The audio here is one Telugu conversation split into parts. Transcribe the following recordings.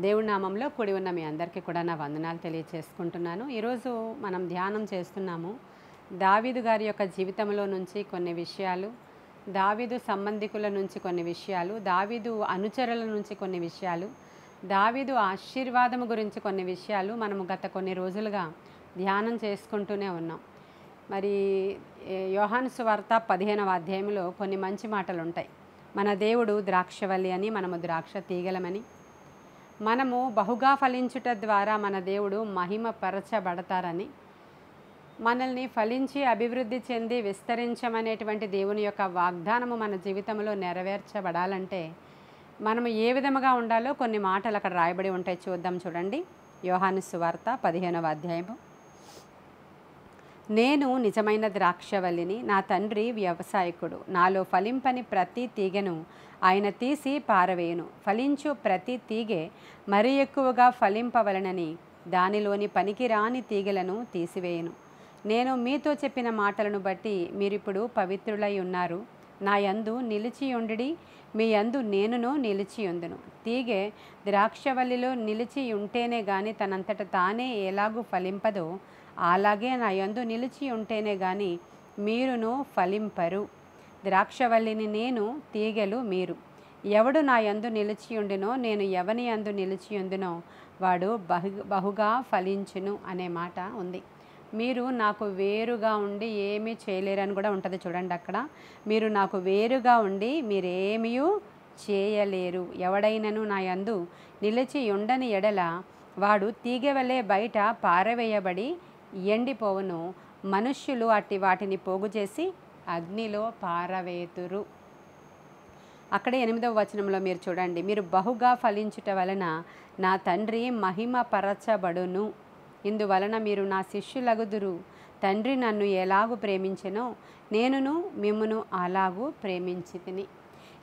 దేవుడి నామంలో కూడి ఉన్న మీ అందరికీ కూడా నా వందనాలు తెలియచేసుకుంటున్నాను. ఈరోజు మనం ధ్యానం చేస్తున్నాము దావీదు గారి యొక్క జీవితంలో నుంచి కొన్ని విషయాలు, దావీదు సంబంధికుల నుంచి కొన్ని విషయాలు, దావీదు అనుచరుల నుంచి కొన్ని విషయాలు, దావీదు ఆశీర్వాదము గురించి కొన్ని విషయాలు మనము గత కొన్ని రోజులుగా ధ్యానం చేసుకుంటూనే ఉన్నాం. మరి యోహాను సువార్త 15వ అధ్యాయంలో కొన్ని మంచి మాటలు ఉంటాయి. మన దేవుడు ద్రాక్షవల్లి అని, మనము ద్రాక్ష తీగలమని, మనము బహుగా ఫలించుట ద్వారా మన దేవుడు మహిమపరచబడతారని, మనల్ని ఫలించి అభివృద్ధి చెంది విస్తరించమనేటువంటి దేవుని యొక్క వాగ్దానము మన జీవితంలో నెరవేర్చబడాలంటే మనము ఏ విధముగా ఉండాలో కొన్ని మాటలు అక్కడ రాయబడి ఉంటాయి. చూద్దాం, చూడండి. యోహాను సువార్త 15వ అధ్యాయము. నేను నిజమైన ద్రాక్షవల్లిని, నా తండ్రి వ్యవసాయకుడు. నాలో ఫలింపని ప్రతి తీగను ఆయన తీసి పారవేయును. ఫలించు ప్రతి తీగె మరి ఎక్కువగా ఫలింపవలనని దానిలోని పనికిరాని తీగలను తీసివేయును. నేను మీతో చెప్పిన మాటలను బట్టి మీరిప్పుడు పవిత్రులై ఉన్నారు. నా యందు నిలిచియుండి, మీ యందు నేనును నిలిచియుందును. తీగె ద్రాక్షవల్లిలో నిలిచి ఉంటేనే గాని తనంతట తానే ఎలాగూ ఫలింపదో, అలాగే నా యందు నిలిచి ఉంటేనే గాని మీరును ఫలింపరు. ద్రాక్షవల్లిని నేను, తీగెలు మీరు. ఎవడు నా యందు నిలిచియుండునో, నేను ఎవని యందు నిలిచియుందునో వాడు బహుగా ఫలించును అనే మాట ఉంది. మీరు నాకు వేరుగా ఉండి ఏమీ చేయలేరని కూడా ఉంటుంది. చూడండి అక్కడ, మీరు నాకు వేరుగా ఉండి మీరేమీ చేయలేరు. ఎవడైనను నా యందు నిలిచి ఉండని ఎడల వాడు తీగె వలె బయట పారవేయబడి ఎండిపోవును. మనుష్యులు అట్టి వాటిని పోగు చేసి అగ్నిలో పారవేతురు. అక్కడే 8వ వచనంలో మీరు చూడండి, మీరు బహుగా ఫలించుట వలన నా తండ్రి మహిమపరచబడును. ఇందువలన మీరు నా శిష్యులగుదురు. తండ్రి నన్ను ఎలాగూ ప్రేమించెనో నేనును మిమ్మును అలాగూ ప్రేమించితిని.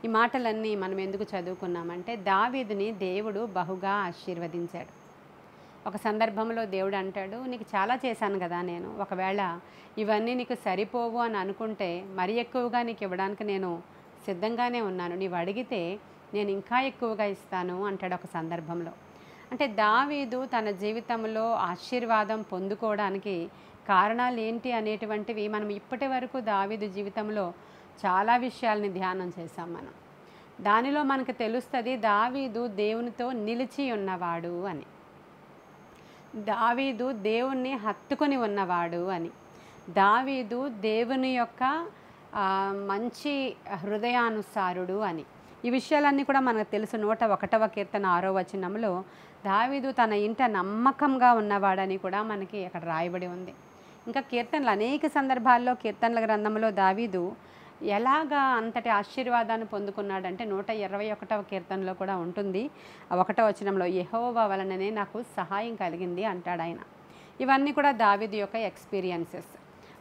ఈ మాటలన్నీ మనం ఎందుకు చదువుకున్నామంటే, దావీదుని దేవుడు బహుగా ఆశీర్వదించాడు. ఒక సందర్భంలో దేవుడు అంటాడు, నీకు చాలా చేశాను కదా నేను, ఒకవేళ ఇవన్నీ నీకు సరిపోవు అని అనుకుంటే మరి ఎక్కువగా నీకు ఇవ్వడానికి నేను సిద్ధంగానే ఉన్నాను. నీవు అడిగితే నేను ఇంకా ఎక్కువగా ఇస్తాను అంటాడు ఒక సందర్భంలో. అంటే దావీదు తన జీవితంలో ఆశీర్వాదం పొందుకోవడానికి కారణాలు ఏంటి అనేటువంటివి మనం ఇప్పటి వరకు దావీదు జీవితంలో చాలా విషయాల్ని ధ్యానం చేశాం మనం. దానిలో మనకు తెలుస్తుంది దావీదు దేవునితో నిలిచి ఉన్నవాడు అని, దావీదు దేవుణ్ణి హత్తుకొని ఉన్నవాడు అని, దావీదు దేవుని యొక్క మంచి హృదయానుసారుడు అని. ఈ విషయాలన్నీ కూడా మనకు తెలుసు. 101వ కీర్తన 6వ వచనంలో దావీదు తన ఇంట నమ్మకంగా ఉన్నవాడని కూడా మనకి అక్కడ రాయబడి ఉంది. ఇంకా కీర్తనలు అనేక సందర్భాల్లో కీర్తనల గ్రంథంలో దావీదు ఎలాగా అంతటి ఆశీర్వాదాన్ని పొందుకున్నాడంటే 121వ కీర్తనలో కూడా ఉంటుంది. 1వ వచనంలో యెహోవా వలననే నాకు సహాయం కలిగింది అంటాడు ఆయన. ఇవన్నీ కూడా దావీదు యొక్క ఎక్స్పీరియన్సెస్.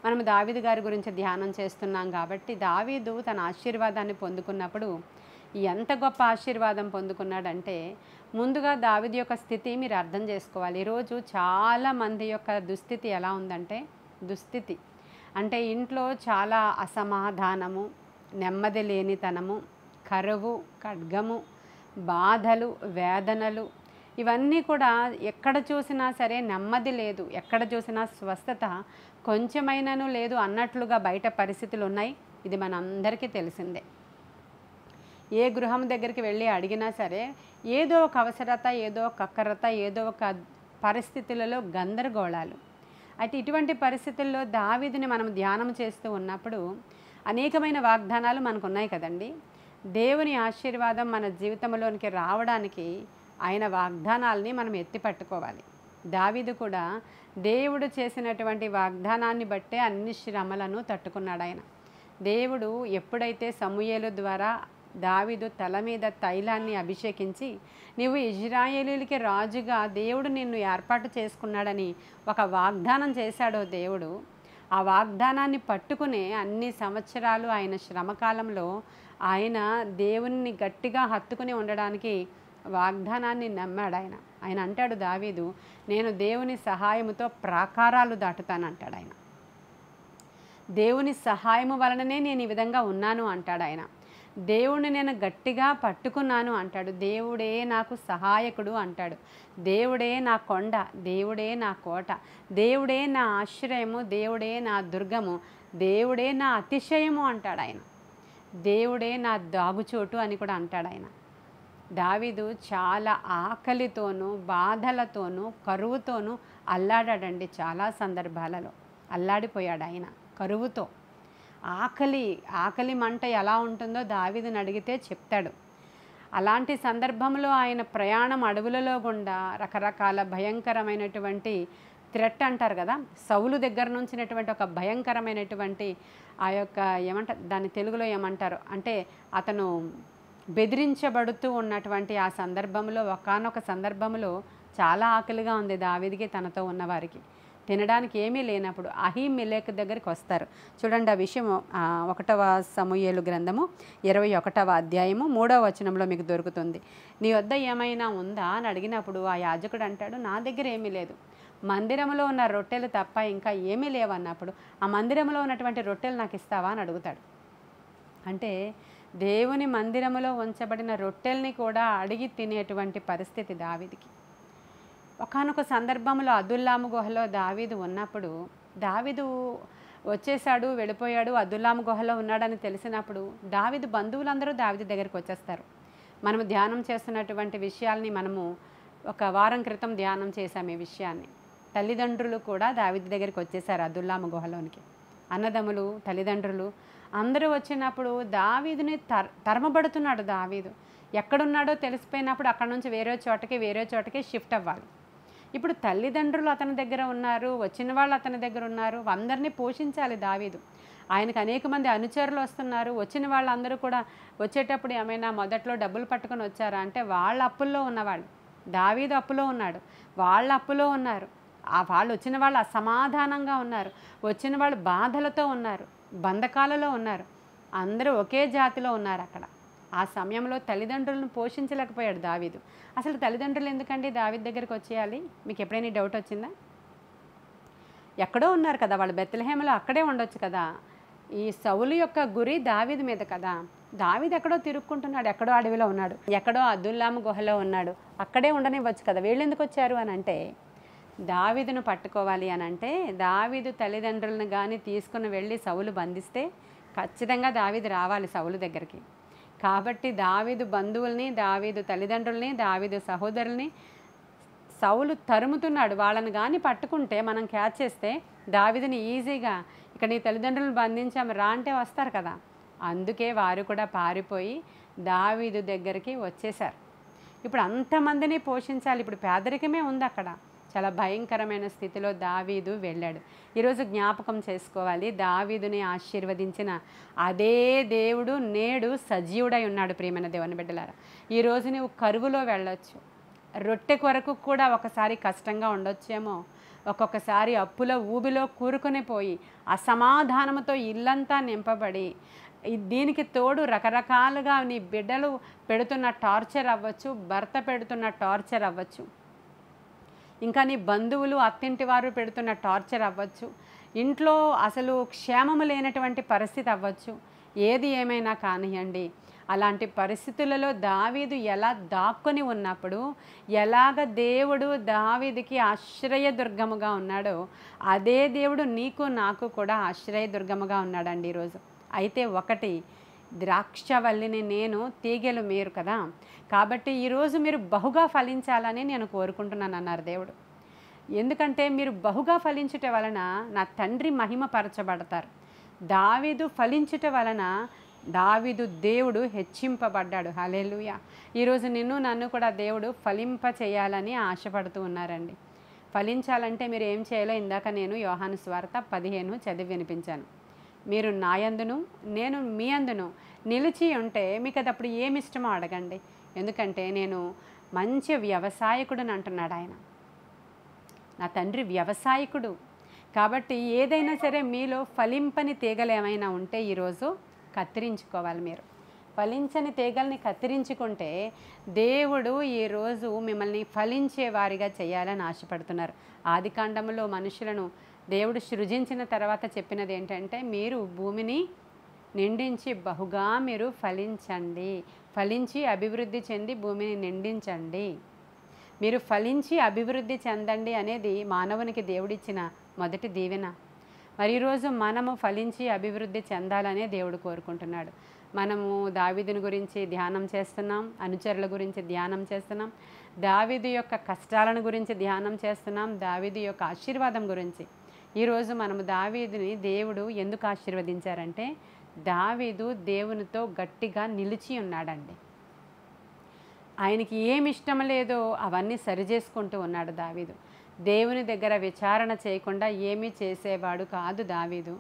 మనం దావీదు గారి గురించి ధ్యానం చేస్తున్నాం కాబట్టి దావీదు తన ఆశీర్వాదాన్ని పొందుకున్నప్పుడు ఎంత గొప్ప ఆశీర్వాదం పొందుకున్నాడంటే, ముందుగా దావీదు యొక్క స్థితి మీరు అర్థం చేసుకోవాలి. ఈరోజు చాలామంది యొక్క దుస్థితి ఎలా ఉందంటే, దుస్థితి అంటే ఇంట్లో చాలా అసమాధానము, నెమ్మది లేనితనము, కరువు, ఖడ్గము, బాధలు, వేదనలు, ఇవన్నీ కూడా ఎక్కడ చూసినా సరే నెమ్మది లేదు, ఎక్కడ చూసినా స్వస్థత కొంచెమైనాను లేదు అన్నట్లుగా బయట పరిస్థితులు ఉన్నాయి. ఇది మనందరికీ తెలిసిందే. ఏ గృహం దగ్గరికి వెళ్ళి అడిగినా సరే ఏదో ఒక అవసరత, ఏదో ఒక కక్కరత, ఏదో ఒక పరిస్థితులలో గందరగోళాలు. అయితే ఇటువంటి పరిస్థితుల్లో దావీదుని మనం ధ్యానం చేస్తూ ఉన్నప్పుడు అనేకమైన వాగ్దానాలు మనకు ఉన్నాయి కదండి. దేవుని ఆశీర్వాదం మన జీవితంలోనికి రావడానికి ఆయన వాగ్దానాల్ని మనం ఎత్తి పట్టుకోవాలి. దావీదు కూడా దేవుడు చేసినటువంటి వాగ్దానాన్ని బట్టే అన్ని శ్రమలను తట్టుకున్నాడు ఆయన. దేవుడు ఎప్పుడైతే సమూయేలు ద్వారా దావీదు తల మీద తైలాన్ని అభిషేకించి, నీవు ఇజ్రాయేలీలకి రాజుగా దేవుడు నిన్ను ఏర్పాటు చేసుకున్నాడని ఒక వాగ్దానం చేశాడో దేవుడు, ఆ వాగ్దానాన్ని పట్టుకునే అన్ని సంవత్సరాలు ఆయన శ్రమకాలంలో ఆయన దేవుని గట్టిగా హత్తుకుని ఉండడానికి వాగ్దానాన్ని నమ్మాడు ఆయన. ఆయన అంటాడు దావీదు, నేను దేవుని సహాయముతో ప్రాకారాలు దాటుతాను అంటాడు ఆయన. దేవుని సహాయము వలననే నేను ఈ విధంగా ఉన్నాను అంటాడు ఆయన. దేవుణ్ణి నేను గట్టిగా పట్టుకున్నాను అంటాడు. దేవుడే నాకు సహాయకుడు అంటాడు. దేవుడే నా కొండ, దేవుడే నా కోట, దేవుడే నా ఆశ్రయము, దేవుడే నా దుర్గము, దేవుడే నా అతిశయము అంటాడు ఆయన. దేవుడే నా దాగుచోటు అని కూడా అంటాడు ఆయన. దావీదు చాలా ఆకలితోనూ బాధలతోనూ కరువుతోనూ అల్లాడాడండి. చాలా సందర్భాలలో అల్లాడిపోయాడు ఆయన కరువుతో. ఆకలి మంట ఎలా ఉంటుందో దావీదుని అడిగితే చెప్తాడు. అలాంటి సందర్భంలో ఆయన ప్రయాణం అడవులలో గుండా రకరకాల భయంకరమైనటువంటి థ్రెట్ అంటారు కదా, సౌలు దగ్గర నుంచినటువంటి ఒక భయంకరమైనటువంటి ఆ యొక్క దాన్ని తెలుగులో ఏమంటారు అంటే అతను బెదిరించబడుతూ ఉన్నటువంటి ఆ సందర్భంలో ఒకానొక సందర్భంలో చాలా ఆకలిగా ఉంది దావీదుకి తనతో ఉన్నవారికి. తినడానికి ఏమీ లేనప్పుడు అహీమెలెకు దగ్గరికి వస్తారు. చూడండి ఆ విషయం 1వ సమూయేలు గ్రంథము 21వ అధ్యాయము 3వ వచనంలో మీకు దొరుకుతుంది. నీ వద్ద ఏమైనా ఉందా అని అడిగినప్పుడు ఆ యాజకుడు అంటాడు, నా దగ్గర ఏమీ లేదు, మందిరంలో ఉన్న రొట్టెలు తప్ప ఇంకా ఏమీ లేవన్నప్పుడు ఆ మందిరంలో ఉన్నటువంటి రొట్టెలు నాకు ఇస్తావా అని అడుగుతాడు. అంటే దేవుని మందిరములో ఉంచబడిన రొట్టెల్ని కూడా అడిగి తినేటువంటి పరిస్థితి దావీదుకి. ఒకానొక సందర్భంలో అదుల్లాము గుహలో దావీదు ఉన్నప్పుడు, దావీదు వచ్చేసాడు, వెళ్ళిపోయాడు, అదుల్లాము గుహలో ఉన్నాడని తెలిసినప్పుడు దావీదు బంధువులందరూ దావీదు దగ్గరికి వచ్చేస్తారు. మనము ధ్యానం చేస్తున్నటువంటి విషయాల్ని మనము ఒక వారం క్రితం ధ్యానం చేశాము ఈ విషయాన్ని. తల్లిదండ్రులు కూడా దావీదు దగ్గరికి వచ్చేసారు అదుల్లాము గుహలోనికి. అన్నదమ్ములు, తల్లిదండ్రులు అందరూ వచ్చినప్పుడు దావీదుని తరమబడుతున్నాడు. దావీదు ఎక్కడున్నాడో తెలిసిపోయినప్పుడు అక్కడ నుంచి వేరే చోటకి షిఫ్ట్ అవ్వాలి. ఇప్పుడు తల్లిదండ్రులు అతని దగ్గర ఉన్నారు, వచ్చిన వాళ్ళు అతని దగ్గర ఉన్నారు, అందరినీ పోషించాలి దావీదు. ఆయనకు అనేక మంది అనుచరులు వస్తున్నారు. వచ్చిన వాళ్ళందరూ కూడా వచ్చేటప్పుడు ఏమైనా మొదట్లో డబ్బులు పట్టుకొని వచ్చారా అంటే వాళ్ళ అప్పుల్లో ఉన్నవాళ్ళు. దావీదు అప్పులో ఉన్నాడు, వాళ్ళ అప్పులో ఉన్నారు. వాళ్ళు వచ్చిన వాళ్ళు అసమాధానంగా ఉన్నారు, వచ్చిన వాళ్ళు బాధలతో ఉన్నారు, బంధకాలలో ఉన్నారు, అందరూ ఒకే జాతిలో ఉన్నారు అక్కడ. ఆ సమయంలో తల్లిదండ్రులను పోషించలేకపోయాడు దావీదు. అసలు తల్లిదండ్రులు ఎందుకండి దావీదు దగ్గరికి వచ్చేయాలి? మీకు ఎప్పుడైనా డౌట్ వచ్చిందా? ఎక్కడో ఉన్నారు కదా వాళ్ళు, బెత్లెహేములో అక్కడే ఉండొచ్చు కదా. ఈ సౌలు యొక్క గురి దావీదు మీద కదా. దావీదు ఎక్కడో తిరుక్కుంటున్నాడు, ఎక్కడో అడవిలో ఉన్నాడు, ఎక్కడో అదుల్లాము గుహలో ఉన్నాడు, అక్కడే ఉండనివ్వచ్చు కదా. వీళ్ళు ఎందుకు వచ్చారు అని అంటే దావీదును పట్టుకోవాలి అని అంటే దావీదు తల్లిదండ్రులను కానీ తీసుకుని వెళ్ళి సౌలు బంధిస్తే ఖచ్చితంగా దావీదు రావాలి సౌలు దగ్గరికి. కాబట్టి దావీదు బంధువుల్ని, దావీదు తల్లిదండ్రుల్ని, దావీదు సహోదరుల్ని సౌలు తరుముతున్నాడు. వాళ్ళని కానీ పట్టుకుంటే మనం క్యాచ్ చేస్తే దావీదుని ఈజీగా ఇక్కడ నీ తల్లిదండ్రులను బంధించాము రా అంటే వస్తారు కదా. అందుకే వారు కూడా పారిపోయి దావీదు దగ్గరికి వచ్చేశారు. ఇప్పుడు అంతమందిని పోషించాలి. ఇప్పుడు పేదరికమే ఉంది అక్కడ. చాలా భయంకరమైన స్థితిలో దావీదు వెళ్ళాడు. ఈరోజు జ్ఞాపకం చేసుకోవాలి, దావీదుని ఆశీర్వదించిన అదే దేవుడు నేడు సజీవుడై ఉన్నాడు. ప్రియమైన దేవుని బిడ్డలారా, ఈరోజు నువ్వు కరువులో వెళ్ళొచ్చు, రొట్టె కొరకు కూడా ఒకసారి కష్టంగా ఉండొచ్చేమో, ఒక్కొక్కసారి అప్పుల ఊబిలో కూరుకొని పోయి అసమాధానంతో ఇల్లంతా నింపబడి, దీనికి తోడు రకరకాలుగా నీ బిడ్డలు పెడుతున్న టార్చర్ అవ్వచ్చు, భర్త పెడుతున్న టార్చర్ అవ్వచ్చు, ఇంకా నీ బంధువులు అత్తింటి వారు పెడుతున్న టార్చర్ అవ్వచ్చు, ఇంట్లో అసలు క్షేమము లేనటువంటి పరిస్థితి అవ్వచ్చు, ఏది ఏమైనా కానివ్వండి. అలాంటి పరిస్థితులలో దావీదు ఎలా దాక్కుని ఉన్నప్పుడు ఎలాగ దేవుడు దావీదుకి ఆశ్రయదుర్గముగా ఉన్నాడో అదే దేవుడు నీకు నాకు కూడా ఆశ్రయదుర్గముగా ఉన్నాడండి ఈరోజు. అయితే ఒకటి, ద్రాక్షవల్లిని నేను, తీగెలు మీరు కదా. కాబట్టి ఈరోజు మీరు బహుగా ఫలించాలని నేను కోరుకుంటున్నాను అన్నారు దేవుడు. ఎందుకంటే మీరు బహుగా ఫలించుట వలన నా తండ్రి మహిమపరచబడతారు. దావీదు ఫలించుట వలన దావీదు దేవుడు హెచ్చింపబడ్డాడు. హల్లెలూయా. ఈరోజు నన్ను కూడా దేవుడు ఫలింప చేయాలని ఆశపడుతూ ఉన్నారండి. ఫలించాలంటే మీరు ఏం చేయాలో ఇందాక నేను యోహాను సువార్త 15 చదివి వినిపించాను. మీరు నా యందును నేను మీ యందును నిలిచి ఉంటే మీకు అది అప్పుడు ఏమి ఇష్టమో అడగండి. ఎందుకంటే నేను మంచి వ్యవసాయకుడిని అంటున్నాడు ఆయన. నా తండ్రి వ్యవసాయకుడు. కాబట్టి ఏదైనా సరే మీలో ఫలింపని తీగలు ఏమైనా ఉంటే ఈరోజు కత్తిరించుకోవాలి. మీరు ఫలించని తీగల్ని కత్తిరించుకుంటే దేవుడు ఈరోజు మిమ్మల్ని ఫలించే వారిగా చేయాలని ఆశపడుతున్నారు. ఆదికాండములో మనుషులను దేవుడు సృజించిన తర్వాత చెప్పినది ఏంటంటే మీరు భూమిని నిండించి బహుగా మీరు ఫలించండి, ఫలించి అభివృద్ధి చెంది భూమిని నిండించండి. మీరు ఫలించి అభివృద్ధి చెందండి అనేది మానవునికి దేవుడిచ్చిన మొదటి దీవెన. మరి ఈరోజు మనము ఫలించి అభివృద్ధి చెందాలనే దేవుడు కోరుకుంటున్నాడు. మనము దావీదుని గురించి ధ్యానం చేస్తున్నాం, అనుచరుల గురించి ధ్యానం చేస్తున్నాం, దావీదు యొక్క కష్టాలను గురించి ధ్యానం చేస్తున్నాం, దావీదు యొక్క ఆశీర్వాదం గురించి. ఈరోజు మనము దావీదుని దేవుడు ఎందుకు ఆశీర్వదించారంటే, దావీదు దేవునితో గట్టిగా నిలిచి ఉన్నాడండి. ఆయనకి ఏమి ఇష్టం లేదో అవన్నీ సరిచేసుకుంటూ ఉన్నాడు దావీదు. దేవుని దగ్గర విచారణ చేయకుండా ఏమీ చేసేవాడు కాదు దావీదు.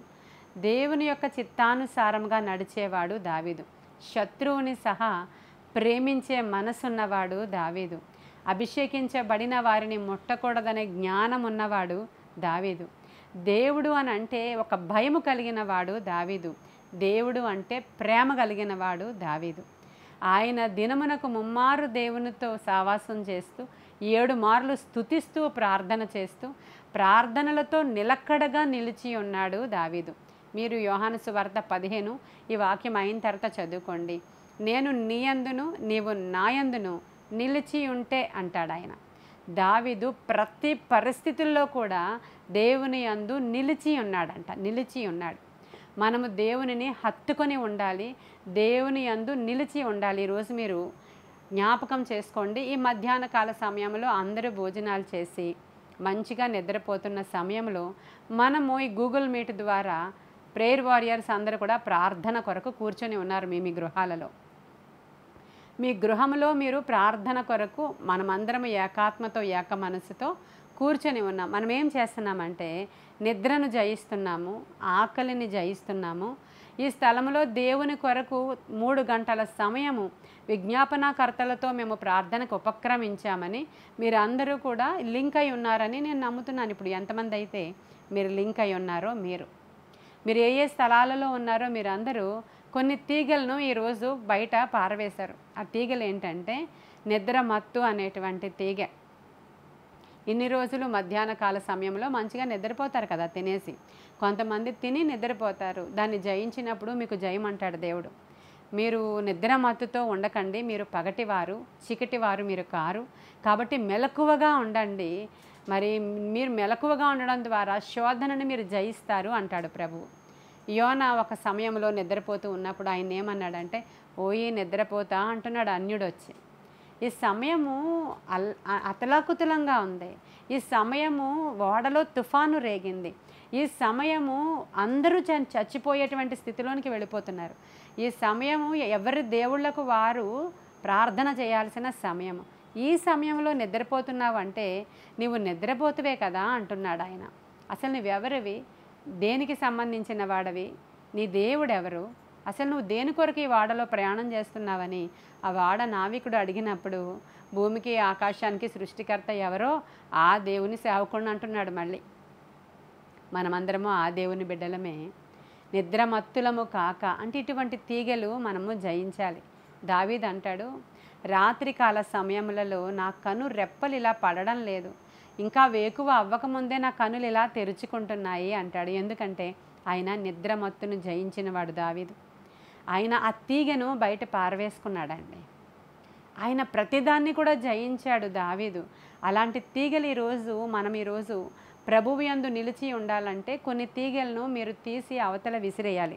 దేవుని యొక్క చిత్తానుసారంగా నడిచేవాడు దావీదు. శత్రువుని సహా ప్రేమించే మనసున్నవాడు దావీదు. అభిషేకించబడిన వారిని ముట్టకూడదనే జ్ఞానం ఉన్నవాడు దావీదు. దేవుడు అని అంటే ఒక భయము కలిగిన వాడు దావీదు. దేవుడు అంటే ప్రేమ కలిగిన వాడు దావీదు. ఆయన దినమునకు ముమ్మారు దేవునితో సావాసం చేస్తూ 7 మార్లు స్తుతిస్తూ ప్రార్థన చేస్తూ ప్రార్థనలతో నిలకడగా నిలిచి ఉన్నాడు దావీదు. మీరు యోహాను సువార్త 15 ఈ వాక్యం అయిన తర్వాత చదువుకోండి. నేను నీ యందును నీవు నా యందును నిలిచి ఉంటే అంటాడు ఆయన. దావీదు ప్రతి పరిస్థితుల్లో కూడా దేవుని యందు నిలిచి ఉన్నాడంట, నిలిచి ఉన్నాడు. మనము దేవునిని హత్తుకొని ఉండాలి, దేవుని యందు నిలిచి ఉండాలి. ఈరోజు మీరు జ్ఞాపకం చేసుకోండి, ఈ మధ్యాహ్న కాల సమయంలో అందరూ భోజనాలు చేసి మంచిగా నిద్రపోతున్న సమయంలో మనము ఈ గూగుల్ మీట్ ద్వారా ప్రేయర్ వారియర్స్ అందరూ కూడా ప్రార్థన కొరకు కూర్చొని ఉన్నారు. మీ గృహాలలో, మీ గృహంలో మీరు ప్రార్థన కొరకు మనమందరం ఏకాత్మతో ఏక మనసుతో కూర్చొని ఉన్నాం. మనం ఏం చేస్తున్నామంటే నిద్రను జయిస్తున్నాము, ఆకలిని జయిస్తున్నాము. ఈ స్థలంలో దేవుని కొరకు 3 గంటల సమయము విజ్ఞాపనకర్తలతో మేము ప్రార్థనకు ఉపక్రమించామని మీరందరూ కూడా లింక్ అయి ఉన్నారని నేను నమ్ముతున్నాను. ఇప్పుడు ఎంతమంది అయితే మీరు లింక్ అయి ఉన్నారో, మీరు ఏ ఏ స్థలాలలో ఉన్నారో మీరందరూ కొన్ని తీగలను ఈరోజు బయట పారవేశారు. ఆ తీగలు ఏంటంటే నిద్ర మత్తు అనేటువంటి తీగ. ఇన్ని రోజులు మధ్యాహ్న కాల సమయంలో మంచిగా నిద్రపోతారు కదా తినేసి. కొంతమంది తిని నిద్రపోతారు. దాన్ని జయించినప్పుడు మీకు జయమంటాడు దేవుడు. మీరు నిద్ర మత్తుతో ఉండకండి, మీరు పగటివారు, చీకటివారు మీరు కారు. కాబట్టి మెలకువగా ఉండండి. మరి మీరు మెలకువగా ఉండడం ద్వారా శోధనని మీరు జయిస్తారు అంటాడు ప్రభువు. యోనా ఒక సమయంలో నిద్రపోతూ ఉన్నప్పుడు ఆయన ఏమన్నాడంటే, ఓయి నిద్రపోతా అంటున్నాడు అన్యుడు వచ్చి. ఈ సమయము అతలాకుతలంగా ఉంది. ఈ సమయము ఓడలో తుఫాను రేగింది. ఈ సమయము అందరూ చచ్చిపోయేటువంటి స్థితిలోనికి వెళ్ళిపోతున్నారు. ఈ సమయము ఎవరి దేవుళ్లకు వారు ప్రార్థన చేయాల్సిన సమయము. ఈ సమయంలో నిద్రపోతున్నావు అంటే నీవు నిద్రపోతువే కదా అంటున్నాడు ఆయన. అసలు నువ్వెవరివి, దేనికి సంబంధించిన వాడవి, నీ దేవుడెవరు, అసలు నువ్వు దేని కొరకు ఈ వాడలో ప్రయాణం చేస్తున్నావని ఆ వాడ నావికుడు అడిగినప్పుడు భూమికి ఆకాశానికి సృష్టికర్త ఎవరో ఆ దేవుని సేవకుడు అంటున్నాడు. మళ్ళీ మనమందరము ఆ దేవుని బిడ్డలమే. నిద్రమత్తులము కాక అంటే ఇటువంటి తీగలు మనము జయించాలి. దావీదు అంటాడు, రాత్రికాల సమయములలో నా కను రెప్పలు ఇలా పడడం లేదు, ఇంకా వేకువ అవ్వకముందే నా కనులు ఇలా తెరుచుకుంటున్నాయి అంటాడు. ఎందుకంటే ఆయన నిద్రమత్తును జయించినవాడు దావీదు. ఆయన ఆ తీగను బయట పారవేసుకున్నాడండి. ఆయన ప్రతిదాన్ని కూడా జయించాడు దావీదు. అలాంటి తీగలు మనం ఈరోజు ప్రభువు యందు నిలిచి ఉండాలంటే కొన్ని తీగలను మీరు తీసి అవతల విసిరేయాలి.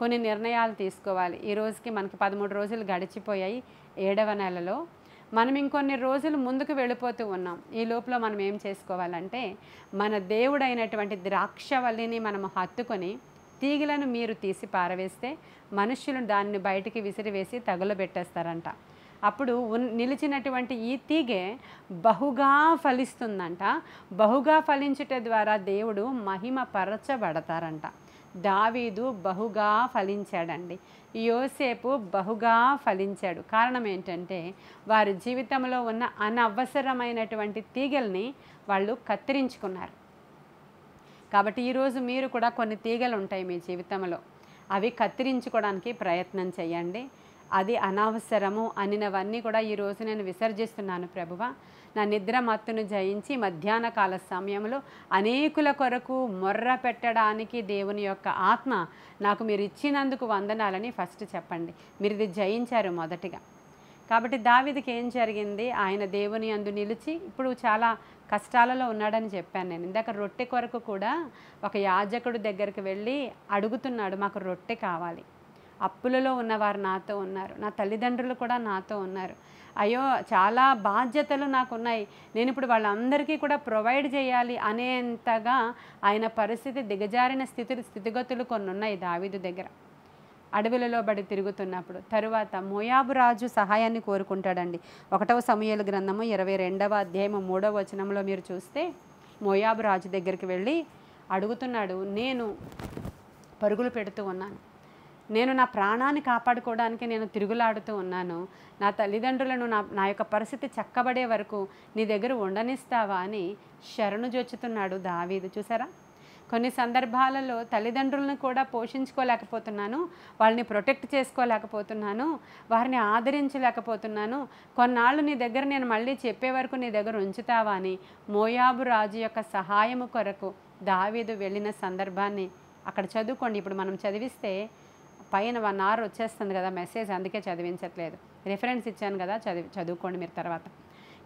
కొన్ని నిర్ణయాలు తీసుకోవాలి. ఈ రోజుకి మనకి 13 రోజులు గడిచిపోయాయి. 7వ నెలలో మనం ఇంకొన్ని రోజులు ముందుకు వెళ్ళిపోతూ ఉన్నాం. ఈ లోపల మనం ఏం చేసుకోవాలంటే మన దేవుడైనటువంటి ద్రాక్షవల్లిని మనం హత్తుకొని తీగలను మీరు తీసి పారవేస్తే మనుష్యులు దాన్ని బయటికి విసిరివేసి తగులబెట్టేస్తారంట. అప్పుడు నిలిచినటువంటి ఈ తీగె బహుగా ఫలిస్తుందంట. బహుగా ఫలించుట ద్వారా దేవుడు మహిమ పరచబడతారంట. దావీదు బహుగా ఫలించాడండి. యోసేపు బహుగా ఫలించాడు. కారణం ఏంటంటే వారి జీవితంలో ఉన్న అనవసరమైనటువంటి తీగల్ని వాళ్ళు కత్తిరించుకున్నారు. కాబట్టి ఈరోజు మీరు కూడా కొన్ని తీగలు ఉంటాయి మీ జీవితంలో, అవి కత్తిరించుకోవడానికి ప్రయత్నం చేయండి. అది అనవసరము అనినవన్నీ కూడా ఈరోజు నేను విసర్జిస్తున్నాను ప్రభువా. నా నిద్ర మత్తును జయించి మధ్యాహ్న కాల సమయంలో అనేకుల కొరకు మొర్ర పెట్టడానికి దేవుని యొక్క ఆత్మ నాకు మీరు ఇచ్చినందుకు వందనాలని ఫస్ట్ చెప్పండి. మీరు ఇది జయించారు మొదటిగా. కాబట్టి దావీదుకి ఏం జరిగింది? ఆయన దేవుని యందు నిలిచి ఇప్పుడు చాలా కష్టాలలో ఉన్నాడని చెప్పాను నేను. ఇందాక రొట్టె కొరకు కూడా ఒక యాజకుడు దగ్గరికి వెళ్ళి అడుగుతున్నాడు, మాకు రొట్టె కావాలి. అప్పులలో ఉన్నవారు నాతో ఉన్నారు, నా తల్లిదండ్రులు కూడా నాతో ఉన్నారు. అయ్యో చాలా బాధ్యతలు నాకున్నాయి, నేను ఇప్పుడు వాళ్ళందరికీ కూడా ప్రొవైడ్ చేయాలి అనేంతగా ఆయన పరిస్థితి దిగజారిన స్థితిగతులు కొన్ని ఉన్నాయి దావీదు దగ్గర. అడవులలో బడి తిరుగుతున్నప్పుడు తరువాత మోయాబు రాజు సహాయాన్ని కోరుకుంటాడండి. 1వ సమూయేలు గ్రంథము 22వ అధ్యాయము 3వ వచనంలో మీరు చూస్తే మోయాబు రాజు దగ్గరికి వెళ్ళి అడుగుతున్నాడు, నేను పరుగులు పెడుతూ ఉన్నాను, నేను నా ప్రాణాన్ని కాపాడుకోవడానికి నేను తిరుగులాడుతూ ఉన్నాను, నా తల్లిదండ్రులను నా యొక్క పరిస్థితి చక్కబడే వరకు నీ దగ్గర ఉండనిస్తావా అని శరణు జొచ్చుతున్నాడు దావీదు. చూసారా, కొన్ని సందర్భాలలో తల్లిదండ్రులను కూడా పోషించుకోలేకపోతున్నాను, వాళ్ళని ప్రొటెక్ట్ చేసుకోలేకపోతున్నాను, వారిని ఆదరించలేకపోతున్నాను, కొన్నాళ్ళు నీ దగ్గర నేను మళ్ళీ చెప్పే వరకు నీ దగ్గర ఉంచుతావా అని మోయాబు రాజు యొక్క సహాయము కొరకు దావీదు వెళ్ళిన సందర్భాన్ని అక్కడ చదువుకోండి. ఇప్పుడు మనం చదివిస్తే పైన 1 hour వచ్చేస్తుంది కదా మెసేజ్, అందుకే చదివించట్లేదు. రిఫరెన్స్ ఇచ్చాను కదా, చదువుకోండి మీరు తర్వాత.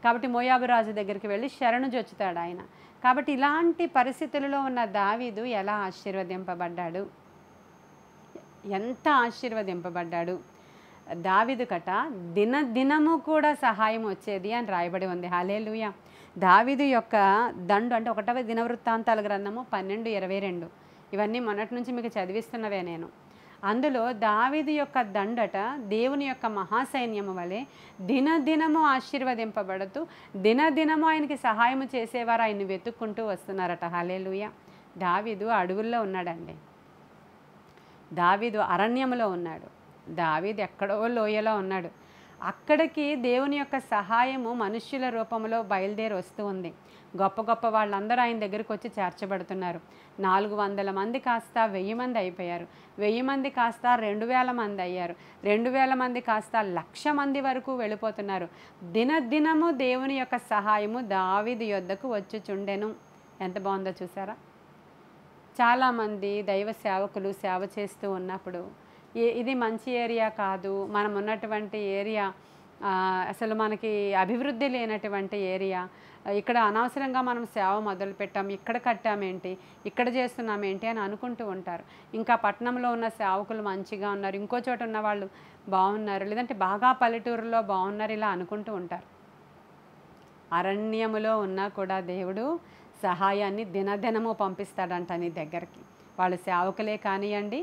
కాబట్టి మోయాబు రాజు దగ్గరికి వెళ్ళి శరణు జొచ్చుతాడు ఆయన. కాబట్టి ఇలాంటి పరిస్థితులలో ఉన్న దావీదు ఎలా ఆశీర్వదింపబడ్డాడు, ఎంత ఆశీర్వదింపబడ్డాడు. దావీదు కట దినదినము కూడా సహాయం వచ్చేది అని రాయబడి ఉంది. హల్లెలూయా. దావీదు యొక్క దండు అంటే 1వ దినవృత్తాంతాల గ్రంథము 12:22 ఇవన్నీ మొన్నటి నుంచి మీకు చదివిస్తున్నవే నేను. అందులో దావీదు యొక్క దండట దేవుని యొక్క మహాసైన్యము వలె దినదినము ఆశీర్వదింపబడుతూ దినదినము ఆయనకి సహాయం చేసేవారు ఆయన్ని వెతుక్కుంటూ వస్తున్నారట. హల్లెలూయా. దావీదు అడవుల్లో ఉన్నాడండి, దావీదు అరణ్యంలో ఉన్నాడు, దావీదు ఎక్కడో లోయలో ఉన్నాడు. అక్కడికి దేవుని యొక్క సహాయము మనుష్యుల రూపంలో బయలుదేరి వస్తూ ఉంది. గొప్ప గొప్ప వాళ్ళందరూ ఆయన దగ్గరికి వచ్చి చేర్చబడుతున్నారు. 400 మంది కాస్త 1000 మంది అయిపోయారు, 1000 మంది కాస్త 2000 మంది అయ్యారు, 2000 మంది కాస్త 1,00,000 మంది వరకు వెళ్ళిపోతున్నారు. దినదినము దేవుని యొక్క సహాయము దావీదు యొద్దకు వచ్చుచుండెను. ఎంత బాగుందో చూసారా. చాలామంది దైవ సేవకులు సేవ చేస్తూ ఉన్నప్పుడు ఇది మంచి ఏరియా కాదు, మనం ఉన్నటువంటి ఏరియా అసలు మనకి అభివృద్ధి లేనటువంటి ఏరియా, ఇక్కడ అనవసరంగా మనం సేవ మొదలు పెట్టాం, ఇక్కడ కట్టామేంటి, ఇక్కడ చేస్తున్నామేంటి అని అనుకుంటూ ఉంటారు. ఇంకా పట్టణంలో ఉన్న సేవకులు మంచిగా ఉన్నారు, ఇంకో చోట ఉన్న వాళ్ళు బాగున్నారు, లేదంటే బాగా పల్లెటూరులో బాగున్నారు, ఇలా అనుకుంటూ ఉంటారు. అరణ్యములో ఉన్నా కూడా దేవుడు సహాయాన్ని దినదినము పంపిస్తాడంట నీ దగ్గరికి. వాళ్ళు సేవకులే కానివ్వండి,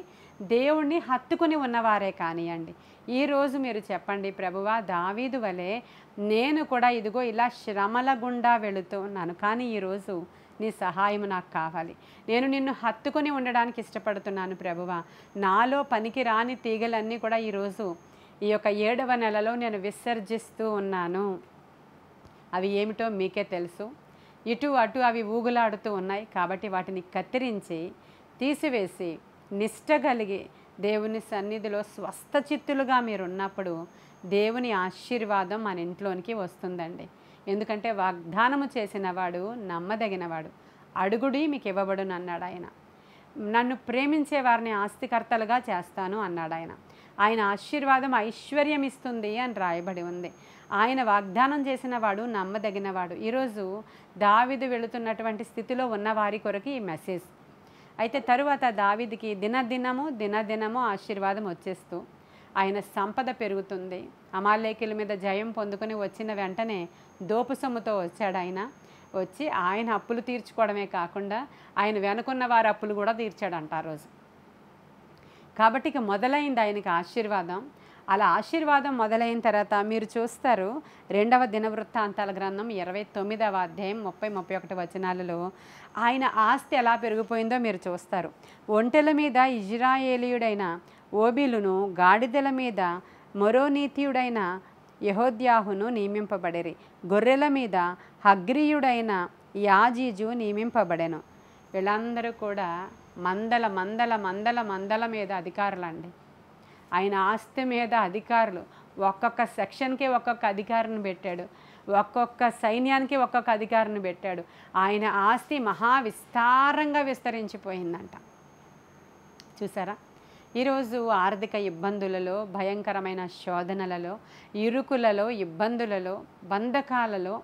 దేవుణ్ణి హత్తుకుని ఉన్నవారే కానివ్వండి. ఈరోజు మీరు చెప్పండి, ప్రభువా దావీదు వలె నేను కూడా ఇదిగో ఇలా శ్రమల గుండా వెళుతూ ఉన్నాను, కానీ ఈరోజు నీ సహాయం నాకు కావాలి, నేను నిన్ను హత్తుకొని ఉండడానికి ఇష్టపడుతున్నాను ప్రభువా. నాలో పనికి రాని తీగలన్నీ కూడా ఈరోజు ఈ యొక్క 7వ నెలలో నేను విసర్జిస్తూ ఉన్నాను. అవి ఏమిటో మీకే తెలుసు. ఇటు అటు అవి ఊగులాడుతూ ఉన్నాయి. కాబట్టి వాటిని కత్తిరించి తీసివేసి నిష్ట కలిగి దేవుని సన్నిధిలో స్వస్థ చిత్తులుగా మీరు ఉన్నప్పుడు దేవుని ఆశీర్వాదం మన ఇంట్లోనికి వస్తుందండి. ఎందుకంటే వాగ్దానము చేసిన వాడు నమ్మదగినవాడు, అడుగుడి మీకు ఇవ్వబడును అన్నాడు ఆయన. నన్ను ప్రేమించే వారిని ఆస్తికర్తలుగా చేస్తాను అన్నాడు ఆయన. ఆయన ఆశీర్వాదం ఐశ్వర్యం ఇస్తుంది అని రాయబడి ఉంది. ఆయన వాగ్దానం చేసిన వాడు నమ్మదగినవాడు. ఈరోజు దావీదు వెళుతున్నటువంటి స్థితిలో ఉన్న వారి కొరకు ఈ మెసేజ్. అయితే తరువాత దావీదుకి దినదినము ఆశీర్వాదం వచ్చేస్తూ ఆయన సంపద పెరుగుతుంది. అమాలేకీల మీద జయం పొందుకొని వచ్చిన వెంటనే దోపు సొమ్ముతో వచ్చాడు ఆయన. వచ్చి ఆయన అప్పులు తీర్చుకోవడమే కాకుండా ఆయన వెనుకున్న వారి అప్పులు కూడా తీర్చాడంట ఆ రోజు. కాబట్టి ఇక మొదలైంది ఆయనకి ఆశీర్వాదం. అలా ఆశీర్వాదం మొదలైన తర్వాత మీరు చూస్తారు 2వ దినవృత్తాంతాల గ్రంథం 29వ అధ్యాయం 30-31 వచనాలలో ఆయన ఆస్తి ఎలా పెరిగిపోయిందో మీరు చూస్తారు. ఒంటెల మీద ఇజ్రాయేలీయుడైన ఓబీలును, గాడిదల మీద మొరోనీతీయుడైన యెహోద్యాహును నియమింపబడిరి. గొర్రెల మీద హగ్రీయుడైన యాజీజు నియమింపబడెను. వీళ్ళందరూ కూడా మందల మీద అధికారులండి. ఆయన ఆస్తి మీద అధికారులు, ఒక్కొక్క సెక్షన్కి ఒక్కొక్క అధికారిని పెట్టాడు, ఒక్కొక్క సైన్యానికి ఒక్కొక్క అధికారిని పెట్టాడు. ఆయన ఆస్తి మహా విస్తారంగా విస్తరించిపోయిందంట. చూసారా? ఈరోజు ఆర్థిక ఇబ్బందులలో, భయంకరమైన శోధనలలో, ఇరుకులలో, ఇబ్బందులలో, బంధకాలలో,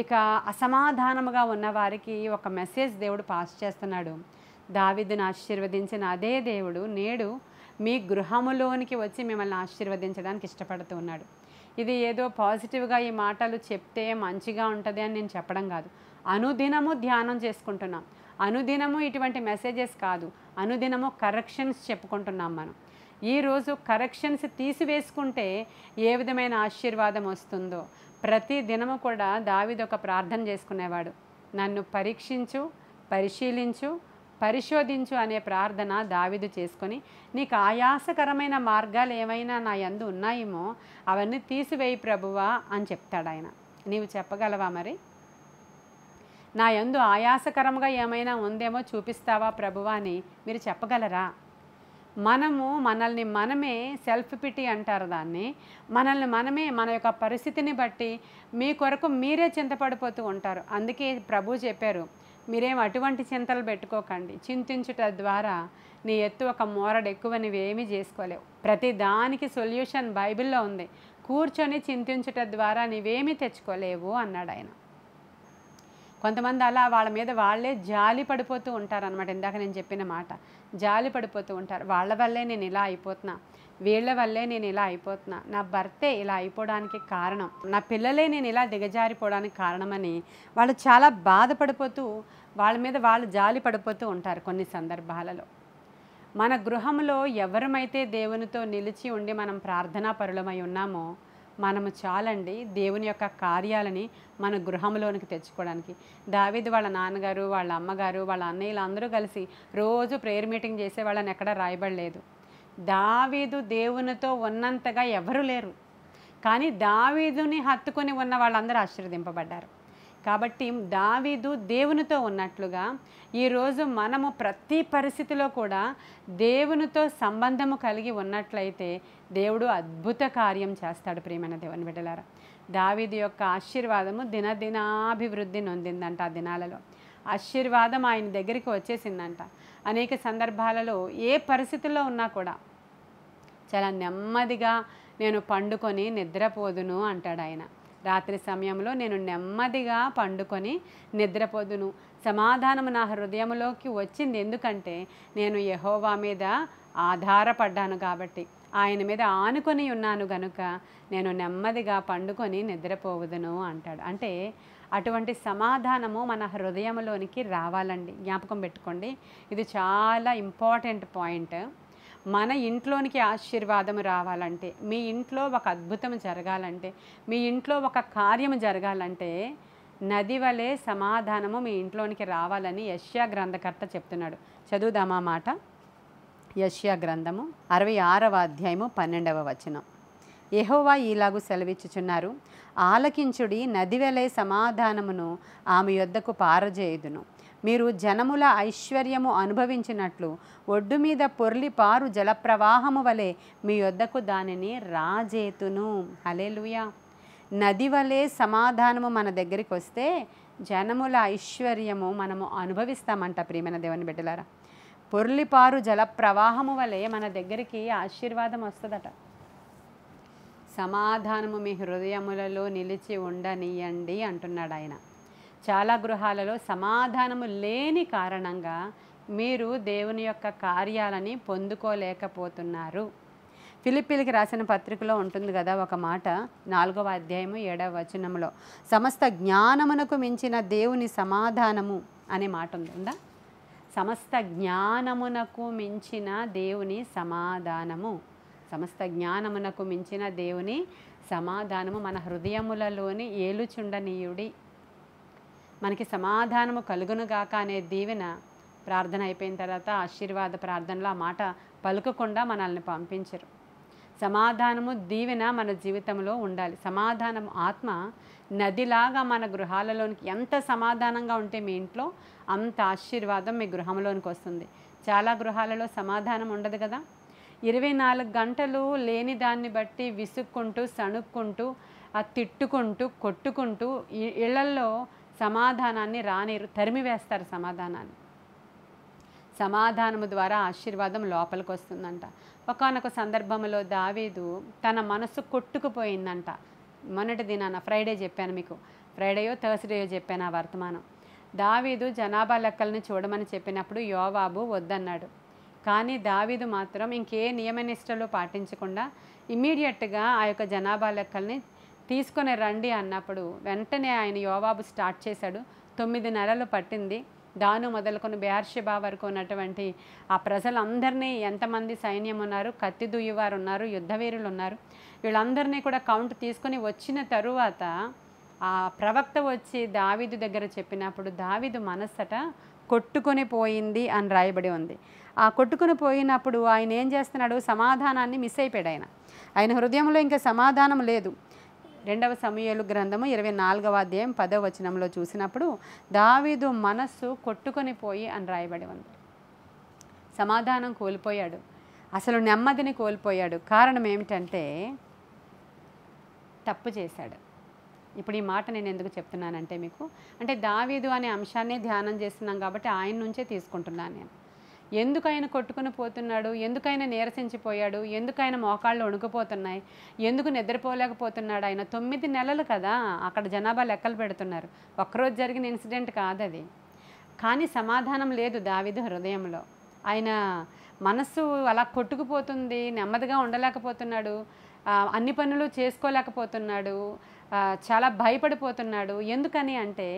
ఇక అసమాధానముగా ఉన్నవారికి ఒక మెసేజ్ దేవుడు పాస్ చేస్తున్నాడు. దావీదును ఆశీర్వదించిన అదే దేవుడు నేడు మీ గృహములోనికి వచ్చి మిమ్మల్ని ఆశీర్వదించడానికి ఇష్టపడుతూ ఉన్నాడు. ఇది ఏదో పాజిటివ్గా ఈ మాటలు చెప్తే మంచిగా ఉంటుంది అని నేను చెప్పడం కాదు. అనుదినము ధ్యానం చేసుకుంటున్నాం, అనుదినము ఇటువంటి మెసేజెస్ కాదు, అనుదినము కరెక్షన్స్ చెప్పుకుంటున్నాం మనం. ఈరోజు కరెక్షన్స్ తీసివేసుకుంటే ఏ విధమైన ఆశీర్వాదం వస్తుందో, ప్రతి దినము కూడా దావీదు ఒక ప్రార్థన చేసుకునేవాడు. నన్ను పరీక్షించు, పరిశీలించు, పరిశోధించు అనే ప్రార్థన దావీదు చేసుకొని, నీకు ఆయాసకరమైన మార్గాలు ఏమైనా నా యందు ఉన్నాయేమో అవన్నీ తీసివేయి ప్రభువా అని చెప్తాడు ఆయన. నీవు చెప్పగలవా మరి? నా యందు ఆయాసకరంగా ఏమైనా ఉందేమో చూపిస్తావా ప్రభువా అని మీరు చెప్పగలరా? మనల్ని మనమే సెల్ఫ్ పిటీ అంటారు దాన్ని. మనల్ని మనమే మన యొక్క పరిస్థితిని బట్టి మీ కొరకు మీరే చింతపడిపోతూ ఉంటారు. అందుకే ప్రభు చెప్పారు, మీరేం అటువంటి చింతలు పెట్టుకోకండి, చింతించుట ద్వారా నీ ఎత్తు ఒక మోరడు ఎక్కువ నువ్వేమీ చేసుకోలేవు. ప్రతి దానికి సొల్యూషన్ బైబిల్లో ఉంది. కూర్చొని చింతించుట ద్వారా నీవేమీ తెచ్చుకోలేవు అన్నాడు ఆయన. కొంతమంది అలా వాళ్ళ మీద వాళ్ళే జాలి పడిపోతూ ఉంటారనమాట. ఇందాక నేను చెప్పిన మాట, జాలి పడిపోతూ ఉంటారు. వాళ్ళ వల్లే నేను ఇలా అయిపోతున్నా, వీళ్ళ వల్లే నేను ఇలా అయిపోతున్నా, నా భర్తే ఇలా అయిపోవడానికి కారణం, నా పిల్లలే నేను ఇలా దిగజారిపోవడానికి కారణమని వాళ్ళు చాలా బాధపడిపోతూ వాళ్ళ మీద వాళ్ళు జాలి పడిపోతూ ఉంటారు కొన్ని సందర్భాలలో. మన గృహంలో ఎవరమైతే దేవునితో నిలిచి ఉండి మనం ప్రార్థనా పరులమై ఉన్నామో మనము చాలండి దేవుని యొక్క కార్యాలని మన గృహంలోనికి తెచ్చుకోవడానికి. దావీదు వాళ్ళ నాన్నగారు, వాళ్ళ అమ్మగారు, వాళ్ళ అన్నయ్యలు అందరూ కలిసి రోజు ప్రేయర్ మీటింగ్ చేసే వాళ్ళని ఎక్కడ రాయబడలేదు. దావీదు దేవునితో ఉన్నంతగా ఎవరు లేరు, కానీ దావీదుని హత్తుకొని ఉన్న వాళ్ళందరూ ఆశీర్వదింపబడ్డారు. కాబట్టి దావీదు దేవునితో ఉన్నట్లుగా ఈరోజు మనము ప్రతి పరిస్థితిలో కూడా దేవునితో సంబంధము కలిగి ఉన్నట్లయితే దేవుడు అద్భుత కార్యం చేస్తాడు. ప్రియమైన దేవుని బిడ్డలారా, దావీదు యొక్క ఆశీర్వాదము దినదినాభివృద్ధి నొందిందంట. ఆ దినాలలో ఆశీర్వాదం ఆయన దగ్గరికి వచ్చేసిందంట. అనేక సందర్భాలలో ఏ పరిస్థితుల్లో ఉన్నా కూడా చాలా నెమ్మదిగా నేను పండుకొని నిద్రపోదును అంటాడు ఆయన. రాత్రి సమయంలో నేను నెమ్మదిగా పండుకొని నిద్రపోదును, సమాధానము నా హృదయంలోకి వచ్చింది. ఎందుకంటే నేను యెహోవా మీద ఆధారపడ్డాను కాబట్టి, ఆయన మీద ఆనుకొని ఉన్నాను గనుక నేను నెమ్మదిగా పండుకొని నిద్రపోవుదును అంటాడు. అంటే అటువంటి సమాధానము మన హృదయంలోనికి రావాలండి. జ్ఞాపకం పెట్టుకోండి, ఇది చాలా ఇంపార్టెంట్ పాయింట్. మన ఇంట్లోనికి ఆశీర్వాదం రావాలంటే, మీ ఇంట్లో ఒక అద్భుతం జరగాలంటే, మీ ఇంట్లో ఒక కార్యము జరగాలంటే నది వలె సమాధానము మీ ఇంట్లోనికి రావాలని యెషయా గ్రంథకర్త చెప్తున్నాడు. చదువుదామా మాట? యెషయా గ్రంథము 66వ అధ్యాయము 12వ వచనం. యెహోవా ఈలాగు సెలవిచ్చుచున్నారు, ఆలకించుడి, నది వలె సమాధానమును ఆమె యొద్దకు పారజేయుదును. మీరు జనముల ఐశ్వర్యము అనుభవించినట్లు ఒడ్డు మీద పొర్లి పారు జలప్రవాహము వలె మీ యొద్దకు దానిని రాజేతును. హల్లెలూయా. నది వలె సమాధానము మన దగ్గరికి వస్తే జనముల ఐశ్వర్యము మనము అనుభవిస్తామంట. ప్రియమైన దేవుని బిడ్డలారా, పొర్లిపారు జలప్రవాహము వలె మన దగ్గరికి ఆశీర్వాదం వస్తుందట. సమాధానము మీ హృదయములలో నిలిచి ఉండనీయండి అంటున్నాడు ఆయన. చాలా గృహాలలో సమాధానము లేని కారణంగా మీరు దేవుని యొక్క కార్యాలని పొందుకోలేకపోతున్నారు. ఫిలిప్పీలకి రాసిన పత్రికలో ఉంటుంది కదా ఒక మాట, 4వ అధ్యాయము 7వ వచనంలో, సమస్త జ్ఞానమునకు మించిన దేవుని సమాధానము అనే మాట ఉందా? సమస్త జ్ఞానమునకు మించిన దేవుని సమాధానము, సమస్త జ్ఞానమునకు మించిన దేవుని సమాధానము మన హృదయములలోని ఏలుచుండనీయుడి. మనకి సమాధానము కలుగునుగాక అనే దీవెన ప్రార్థన అయిపోయిన తర్వాత ఆశీర్వాద ప్రార్థనలో ఆ మాట పలుకకుండా మనల్ని పంపించరు. సమాధానము దీవెన మన జీవితంలో ఉండాలి. సమాధానం ఆత్మ నదిలాగా మన గృహాలలోనికి ఎంత సమాధానంగా ఉంటే మీ ఇంట్లో అంత ఆశీర్వాదం మీ గృహంలోనికి వస్తుంది. చాలా గృహాలలో సమాధానం ఉండదు కదా. 24 గంటలు లేని దాన్ని బట్టి విసుక్కుంటూ సణుక్కుంటూ తిట్టుకుంటూ కొట్టుకుంటూ ఇళ్లల్లో సమాధానాన్ని రానిరు, తరిమివేస్తారు సమాధానాన్ని. సమాధానము ద్వారా ఆశీర్వాదం లోపలికి వస్తుందంట. ఒకానొక సందర్భంలో దావీదు తన మనసు కొట్టుకుపోయిందంట. మొన్నటి దినాన ఫ్రైడే చెప్పాను మీకు, ఫ్రైడేయో థర్స్డేయో చెప్పాను ఆ వర్తమానం. దావీదు జనాభా లెక్కల్ని చూడమని చెప్పినప్పుడు యోవాబు వద్దన్నాడు. కానీ దావీదు మాత్రం ఇంకే నియమనిష్టలు పాటించకుండా ఇమ్మీడియట్గా ఆ యొక్క జనాభా లెక్కల్ని తీసుకొని రండి అన్నప్పుడు వెంటనే ఆయన యోవాబు స్టార్ట్ చేశాడు. 9 నెలలు పట్టింది. దాను మొదలుకొని బెయేర్షెబా వరకు ఉన్నటువంటి ఆ ప్రజలందరినీ, ఎంతమంది సైన్యం ఉన్నారు, కత్తి దుయ్యవారు ఉన్నారు, యుద్ధవీరులు ఉన్నారు, వీళ్ళందరినీ కూడా కౌంట్ తీసుకొని వచ్చిన తరువాత ఆ ప్రవక్త వచ్చి దావీదు దగ్గర చెప్పినప్పుడు దావీదు మనస్సట కొట్టుకొని పోయింది అని రాయబడి ఉంది. ఆ కొట్టుకొని పోయినప్పుడు ఆయన ఏం చేస్తున్నాడు, సమాధానాన్ని మిస్ అయిపోయాడు. ఆయన హృదయంలో ఇంకా సమాధానం లేదు. 2వ సమూయేలు గ్రంథము 24వ అధ్యాయం 10వ వచనంలో చూసినప్పుడు దావీదు మనస్సు కొట్టుకొని పోయి అని రాయబడి ఉంది. సమాధానం కోల్పోయాడు, అసలు నెమ్మదిని కోల్పోయాడు. కారణం ఏమిటంటే తప్పు చేశాడు. ఇప్పుడు ఈ మాట నేను ఎందుకు చెప్తున్నానంటే మీకు, అంటే దావీదు అనే అంశాన్ని ధ్యానం చేస్తున్నాం కాబట్టి ఆయన నుంచే తీసుకుంటున్నాను నేను. ఎందుకు ఆయన కొట్టుకుని పోతున్నాడు, ఎందుకు ఆయన నీరసించిపోయాడు, ఎందుకు ఆయన మోకాళ్ళు వణుకుపోతున్నాయి, ఎందుకు నిద్రపోలేకపోతున్నాడు ఆయన? 9 నెలలు కదా అక్కడ జనాభా లెక్కలు పెడుతున్నారు. ఒక్కరోజు జరిగిన ఇన్సిడెంట్ కాదది. కానీ సమాధానం లేదు దావీదు హృదయంలో. ఆయన మనస్సు అలా కొట్టుకుపోతుంది, నెమ్మదిగా ఉండలేకపోతున్నాడు, అన్ని పనులు చేసుకోలేకపోతున్నాడు, చాలా భయపడిపోతున్నాడు. ఎందుకని అంటే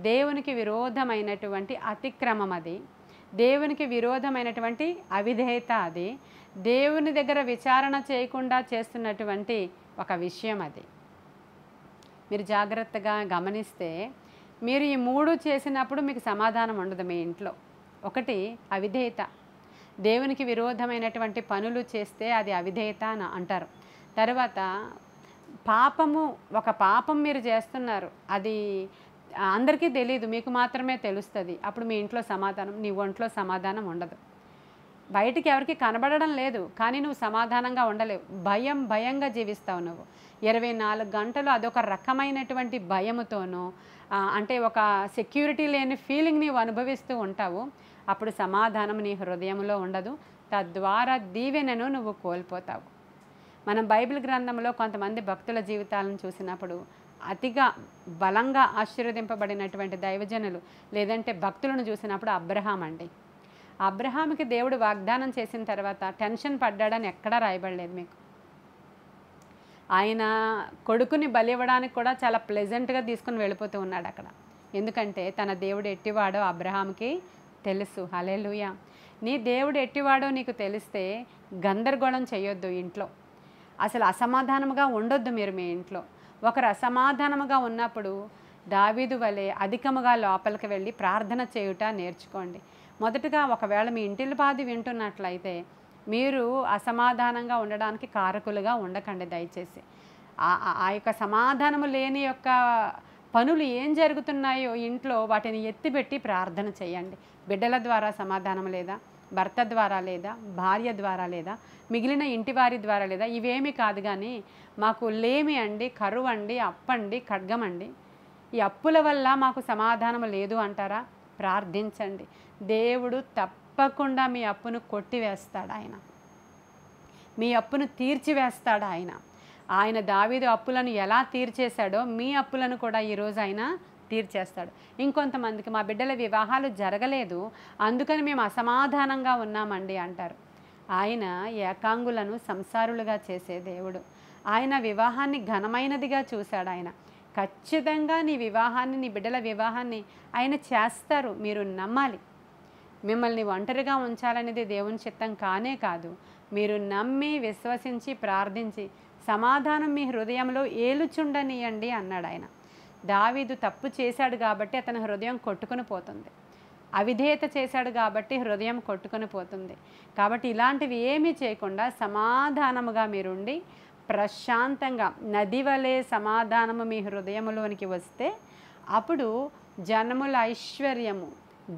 దేవునికి విరోధమైనటువంటి అతిక్రమం అది, దేవునికి విరోధమైనటువంటి అవిధేయత అది, దేవుని దగ్గర విచారణ చేయకుండా చేస్తున్నటువంటి ఒక విషయం అది. మీరు జాగ్రత్తగా గమనిస్తే మీరు ఈ 3 చేసినప్పుడు మీకు సమాధానం ఉండదు మీ ఇంట్లో. ఒకటి అవిధేయత, దేవునికి విరోధమైనటువంటి పనులు చేస్తే అది అవిధేయత అని అంటారు. తర్వాత పాపము, ఒక పాపం మీరు చేస్తున్నారు, అది అందరికీ తెలియదు, మీకు మాత్రమే తెలుస్తుంది. అప్పుడు మీ ఇంట్లో సమాధానం, నీ ఒంట్లో సమాధానం ఉండదు. బయటికి ఎవరికి కనబడడం లేదు, కానీ నువ్వు సమాధానంగా ఉండలేవు. భయంగా జీవిస్తావు నువ్వు. 24 గంటలు అదొక రకమైనటువంటి భయముతోనూ, అంటే ఒక సెక్యూరిటీ లేని ఫీలింగ్ నీవు అనుభవిస్తూ ఉంటావు. అప్పుడు సమాధానం నీ హృదయంలో ఉండదు, తద్వారా దీవెనను నువ్వు కోల్పోతావు. మనం బైబిల్ గ్రంథంలో కొంతమంది భక్తుల జీవితాలను చూసినప్పుడు అతిగా బలంగా ఆశీర్వదింపబడినటువంటి దైవజనులు లేదంటే భక్తులను చూసినప్పుడు అబ్రహాం అండి. అబ్రహాంకి దేవుడు వాగ్దానం చేసిన తర్వాత టెన్షన్ పడ్డాడని ఎక్కడా రాయబడలేదు మీకు. ఆయన కొడుకుని బలి ఇవ్వడానికి కూడా చాలా ప్లెజెంట్గా తీసుకుని వెళ్ళిపోతూ ఉన్నాడు అక్కడ. ఎందుకంటే తన దేవుడు ఎట్టివాడో అబ్రహాంకి తెలుసు. హల్లెలూయా. నీ దేవుడు ఎట్టివాడో నీకు తెలిస్తే గందరగోళం చేయొద్దు ఇంట్లో. అసలు అసమాధానముగా ఉండొద్దు మీరు మీ ఇంట్లో. ఒకరు అసమాధానముగా ఉన్నప్పుడు దావీదు వలె అధికముగా లోపలికి వెళ్ళి ప్రార్థన చేయుట నేర్చుకోండి. మొదటగా ఒకవేళ మీ ఇంటిల్లిపాది వింటున్నట్లయితే మీరు అసమాధానంగా ఉండడానికి కారకులుగా ఉండకండి దయచేసి. ఆ యొక్క సమాధానము లేని యొక్క పనులు ఏం జరుగుతున్నాయో ఇంట్లో వాటిని ఎత్తిపెట్టి ప్రార్థన చేయండి. బిడ్డల ద్వారా సమాధానం లేదా, భర్త ద్వారా లేదా, భార్య ద్వారా లేదా, మిగిలిన ఇంటి వారి ద్వారా లేదా, ఇవేమీ కాదు. కానీ మాకు లేమి అండి, కరువు అండి, అప్పండి, ఖడ్గమండి, ఈ అప్పుల వల్ల మాకు సమాధానం లేదు అంటారా? ప్రార్థించండి. దేవుడు తప్పకుండా మీ అప్పును కొట్టివేస్తాడు. ఆయన మీ అప్పును తీర్చివేస్తాడు. ఆయన దావీదు అప్పులను ఎలా తీర్చేశాడో మీ అప్పులను కూడా ఈరోజు ఆయన తీర్చేస్తాడు. ఇంకొంతమందికి మా బిడ్డల వివాహాలు జరగలేదు, అందుకని మేము అసమాధానంగా ఉన్నామండి అంటారు. ఆయన ఏకాంగులను సంసారులుగా చేసే దేవుడు. ఆయన వివాహాన్ని ఘనమైనదిగా చూశాడు. ఆయన ఖచ్చితంగా నీ వివాహాన్ని, నీ బిడ్డల వివాహాన్ని ఆయన చేస్తారు. మీరు నమ్మాలి. మిమ్మల్ని ఒంటరిగా ఉంచాలనేది దేవుని చిత్తం కానే కాదు. మీరు నమ్మి విశ్వసించి ప్రార్థించి సమాధానం మీ హృదయంలో ఏలుచుండనియండి అన్నాడు ఆయన. దావీదు తప్పు చేశాడు కాబట్టి అతని హృదయం కొట్టుకుని పోతుంది. అవిధేయత చేశాడు కాబట్టి హృదయం కొట్టుకొని పోతుంది. కాబట్టి ఇలాంటివి ఏమీ చేయకుండా సమాధానముగా మీరుండి ప్రశాంతంగా నది వలె సమాధానము మీ హృదయంలోనికి వస్తే అప్పుడు జనముల ఐశ్వర్యము,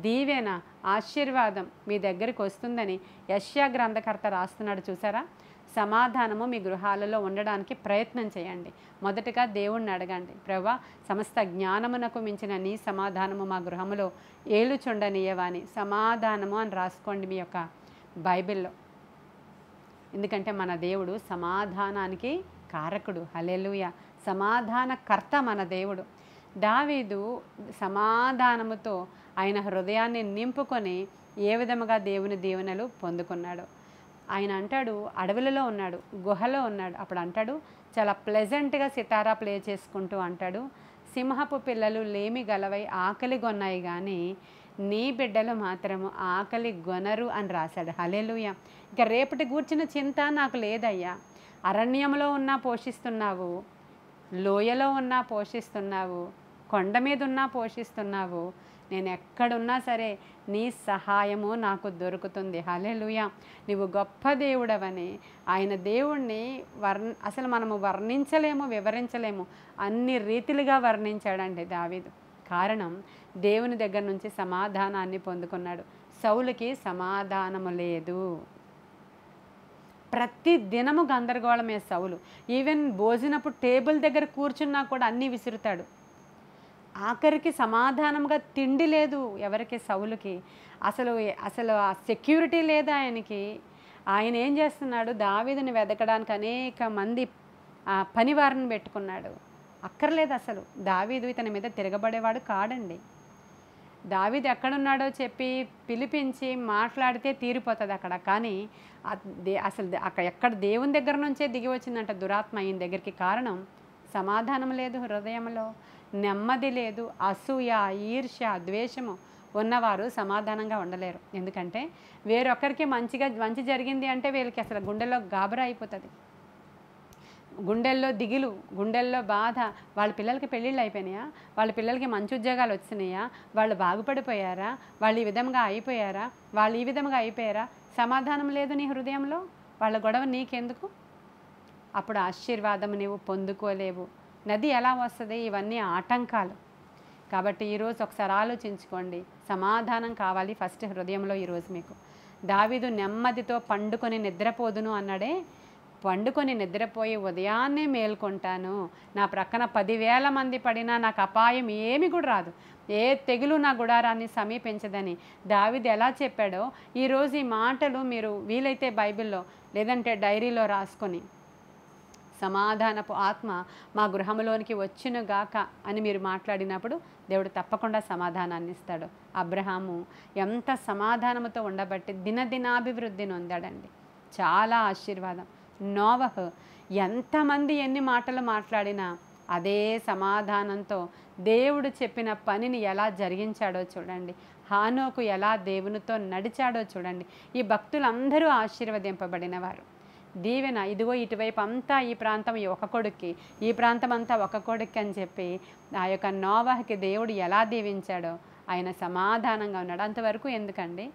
దీవెన, ఆశీర్వాదం మీ దగ్గరికి వస్తుందని యెషయా గ్రంథకర్త రాస్తున్నాడు చూసారా. సమాధానము మీ గృహాలలో ఉండడానికి ప్రయత్నం చేయండి. మొదటగా దేవుణ్ణి అడగండి, ప్రభువా సమస్త జ్ఞానమునకు మించిన నీ సమాధానము మా గృహములో ఏలుచుండనీయవాని. సమాధానము అని రాసుకోండి మీ యొక్క బైబిల్లో. ఎందుకంటే మన దేవుడు సమాధానానికి కారకుడు. హల్లెలూయా. సమాధానకర్త మన దేవుడు. దావీదు సమాధానముతో ఆయన హృదయాన్ని నింపుకొని ఏ విధముగా దేవుని దీవెనలు పొందుకున్నాడు. ఆయన అంటాడు, అడవులలో ఉన్నాడు, గుహలో ఉన్నాడు. అప్పుడు అంటాడు, చాలా ప్లెజెంట్గా సితారా ప్లే చేసుకుంటూ అంటాడు, సింహపు పిల్లలు లేమి గలవై ఆకలి గొన్నాయి కానీ నీ బిడ్డలు మాత్రము ఆకలి గొనరు అని రాశాడు. హల్లెలూయా. ఇక రేపటి గూర్చిన చింత నాకు లేదయ్యా. అరణ్యంలో ఉన్నా పోషిస్తున్నావు, లోయలో ఉన్నా పోషిస్తున్నావు, కొండ మీద ఉన్నా పోషిస్తున్నావు. నేను ఎక్కడున్నా సరే నీ సహాయము నాకు దొరుకుతుంది. హల్లెలూయా. నీవు గొప్ప దేవుడవని ఆయన దేవుణ్ణి అసలు మనము వర్ణించలేము, వివరించలేము. అన్ని రీతిలుగా వర్ణించాడండి దావీదు. కారణం దేవుని దగ్గర నుంచి సమాధానాన్ని పొందుకున్నాడు. సౌలుకి సమాధానము లేదు. ప్రతి దినము గందరగోళమే సౌలు. ఈవెన్ భోజనపు టేబుల్ దగ్గర కూర్చున్నా కూడా అన్నీ విసురుతాడు. ఆఖరికి సమాధానంగా తిండి లేదు ఎవరికి, సౌలుకి. అసలు అసలు ఆ సెక్యూరిటీ లేదు ఆయనకి. ఆయన ఏం చేస్తున్నాడు, దావీదుని వెతకడానికి అనేక మంది పనివారిని పెట్టుకున్నాడు. అక్కర్లేదు అసలు. దావీదు ఇతని మీద తిరగబడేవాడు కాడండి. దావీదు ఎక్కడున్నాడో చెప్పి పిలిపించి మాట్లాడితే తీరిపోతుంది అక్కడ. కానీ అసలు అక్కడ ఎక్కడ దేవుని దగ్గర నుంచే దిగి వచ్చిందంట దురాత్మ ఈయన దగ్గరికి. కారణం సమాధానం లేదు హృదయంలో, నెమ్మది లేదు. అసూయ, ఈర్ష్య, ద్వేషము ఉన్నవారు సమాధానంగా ఉండలేరు. ఎందుకంటే వేరొకరికి మంచి జరిగింది అంటే వీళ్ళకి అసలు గుండెల్లో గాబరా అయిపోతుంది, గుండెల్లో దిగులు, గుండెల్లో బాధ. వాళ్ళ పిల్లలకి పెళ్ళిళ్ళు అయిపోయినాయా, వాళ్ళ పిల్లలకి మంచి ఉద్యోగాలు వచ్చినాయా, వాళ్ళు బాగుపడిపోయారా, వాళ్ళు ఈ విధంగా అయిపోయారా, వాళ్ళు ఈ విధంగా అయిపోయారా. సమాధానం లేదు నీ హృదయంలో, వాళ్ళ గొడవ నీకెందుకు? అప్పుడు ఆశీర్వాదం నీవు పొందుకోలేవు. నది ఎలా వస్తుంది? ఇవన్నీ ఆటంకాలు. కాబట్టి ఈరోజు ఒకసారి ఆలోచించుకోండి. సమాధానం కావాలి ఫస్ట్ హృదయంలో. ఈరోజు మీకు దావీదు నెమ్మదితో పండుకొని నిద్రపోదును అన్నాడే. పండుకొని నిద్రపోయి ఉదయాన్నే మేల్కొంటాను, నా ప్రక్కన 10,000 మంది పడినా నాకు అపాయం ఏమి కూడా రాదు, ఏ తెగులు నా గుడారాన్ని సమీపించదని దావీదు ఎలా చెప్పాడో ఈరోజు ఈ మాటలు మీరు వీలైతే బైబిల్లో లేదంటే డైరీలో రాసుకొని, సమాధానపు ఆత్మ మా గృహంలోనికి వచ్చునుగాక అని మీరు మాట్లాడినప్పుడు దేవుడు తప్పకుండా సమాధానాన్ని ఇస్తాడు. అబ్రహాము ఎంత సమాధానంతో ఉండబట్టి దినదినాభివృద్ధి నొందాడండి. చాలా ఆశీర్వాదం. నోవహు ఎంతమంది ఎన్ని మాటలు మాట్లాడినా అదే సమాధానంతో దేవుడు చెప్పిన పనిని ఎలా జరిగించాడో చూడండి. హానోకు ఎలా దేవునితో నడిచాడో చూడండి. ఈ భక్తులందరూ ఆశీర్వదింపబడినవారు. దీవెన ఇదిగో ఇటువైపు అంతా ఈ ప్రాంతం ఒక కొడుక్కి, ఈ ప్రాంతం అంతా ఒక కొడుక్కి అని చెప్పి ఆ యొక్క నోవహుకి దేవుడు ఎలా దీవించాడో ఆయన సమాధానంగా ఉన్నాడు. అంతవరకు ఎందుకండి?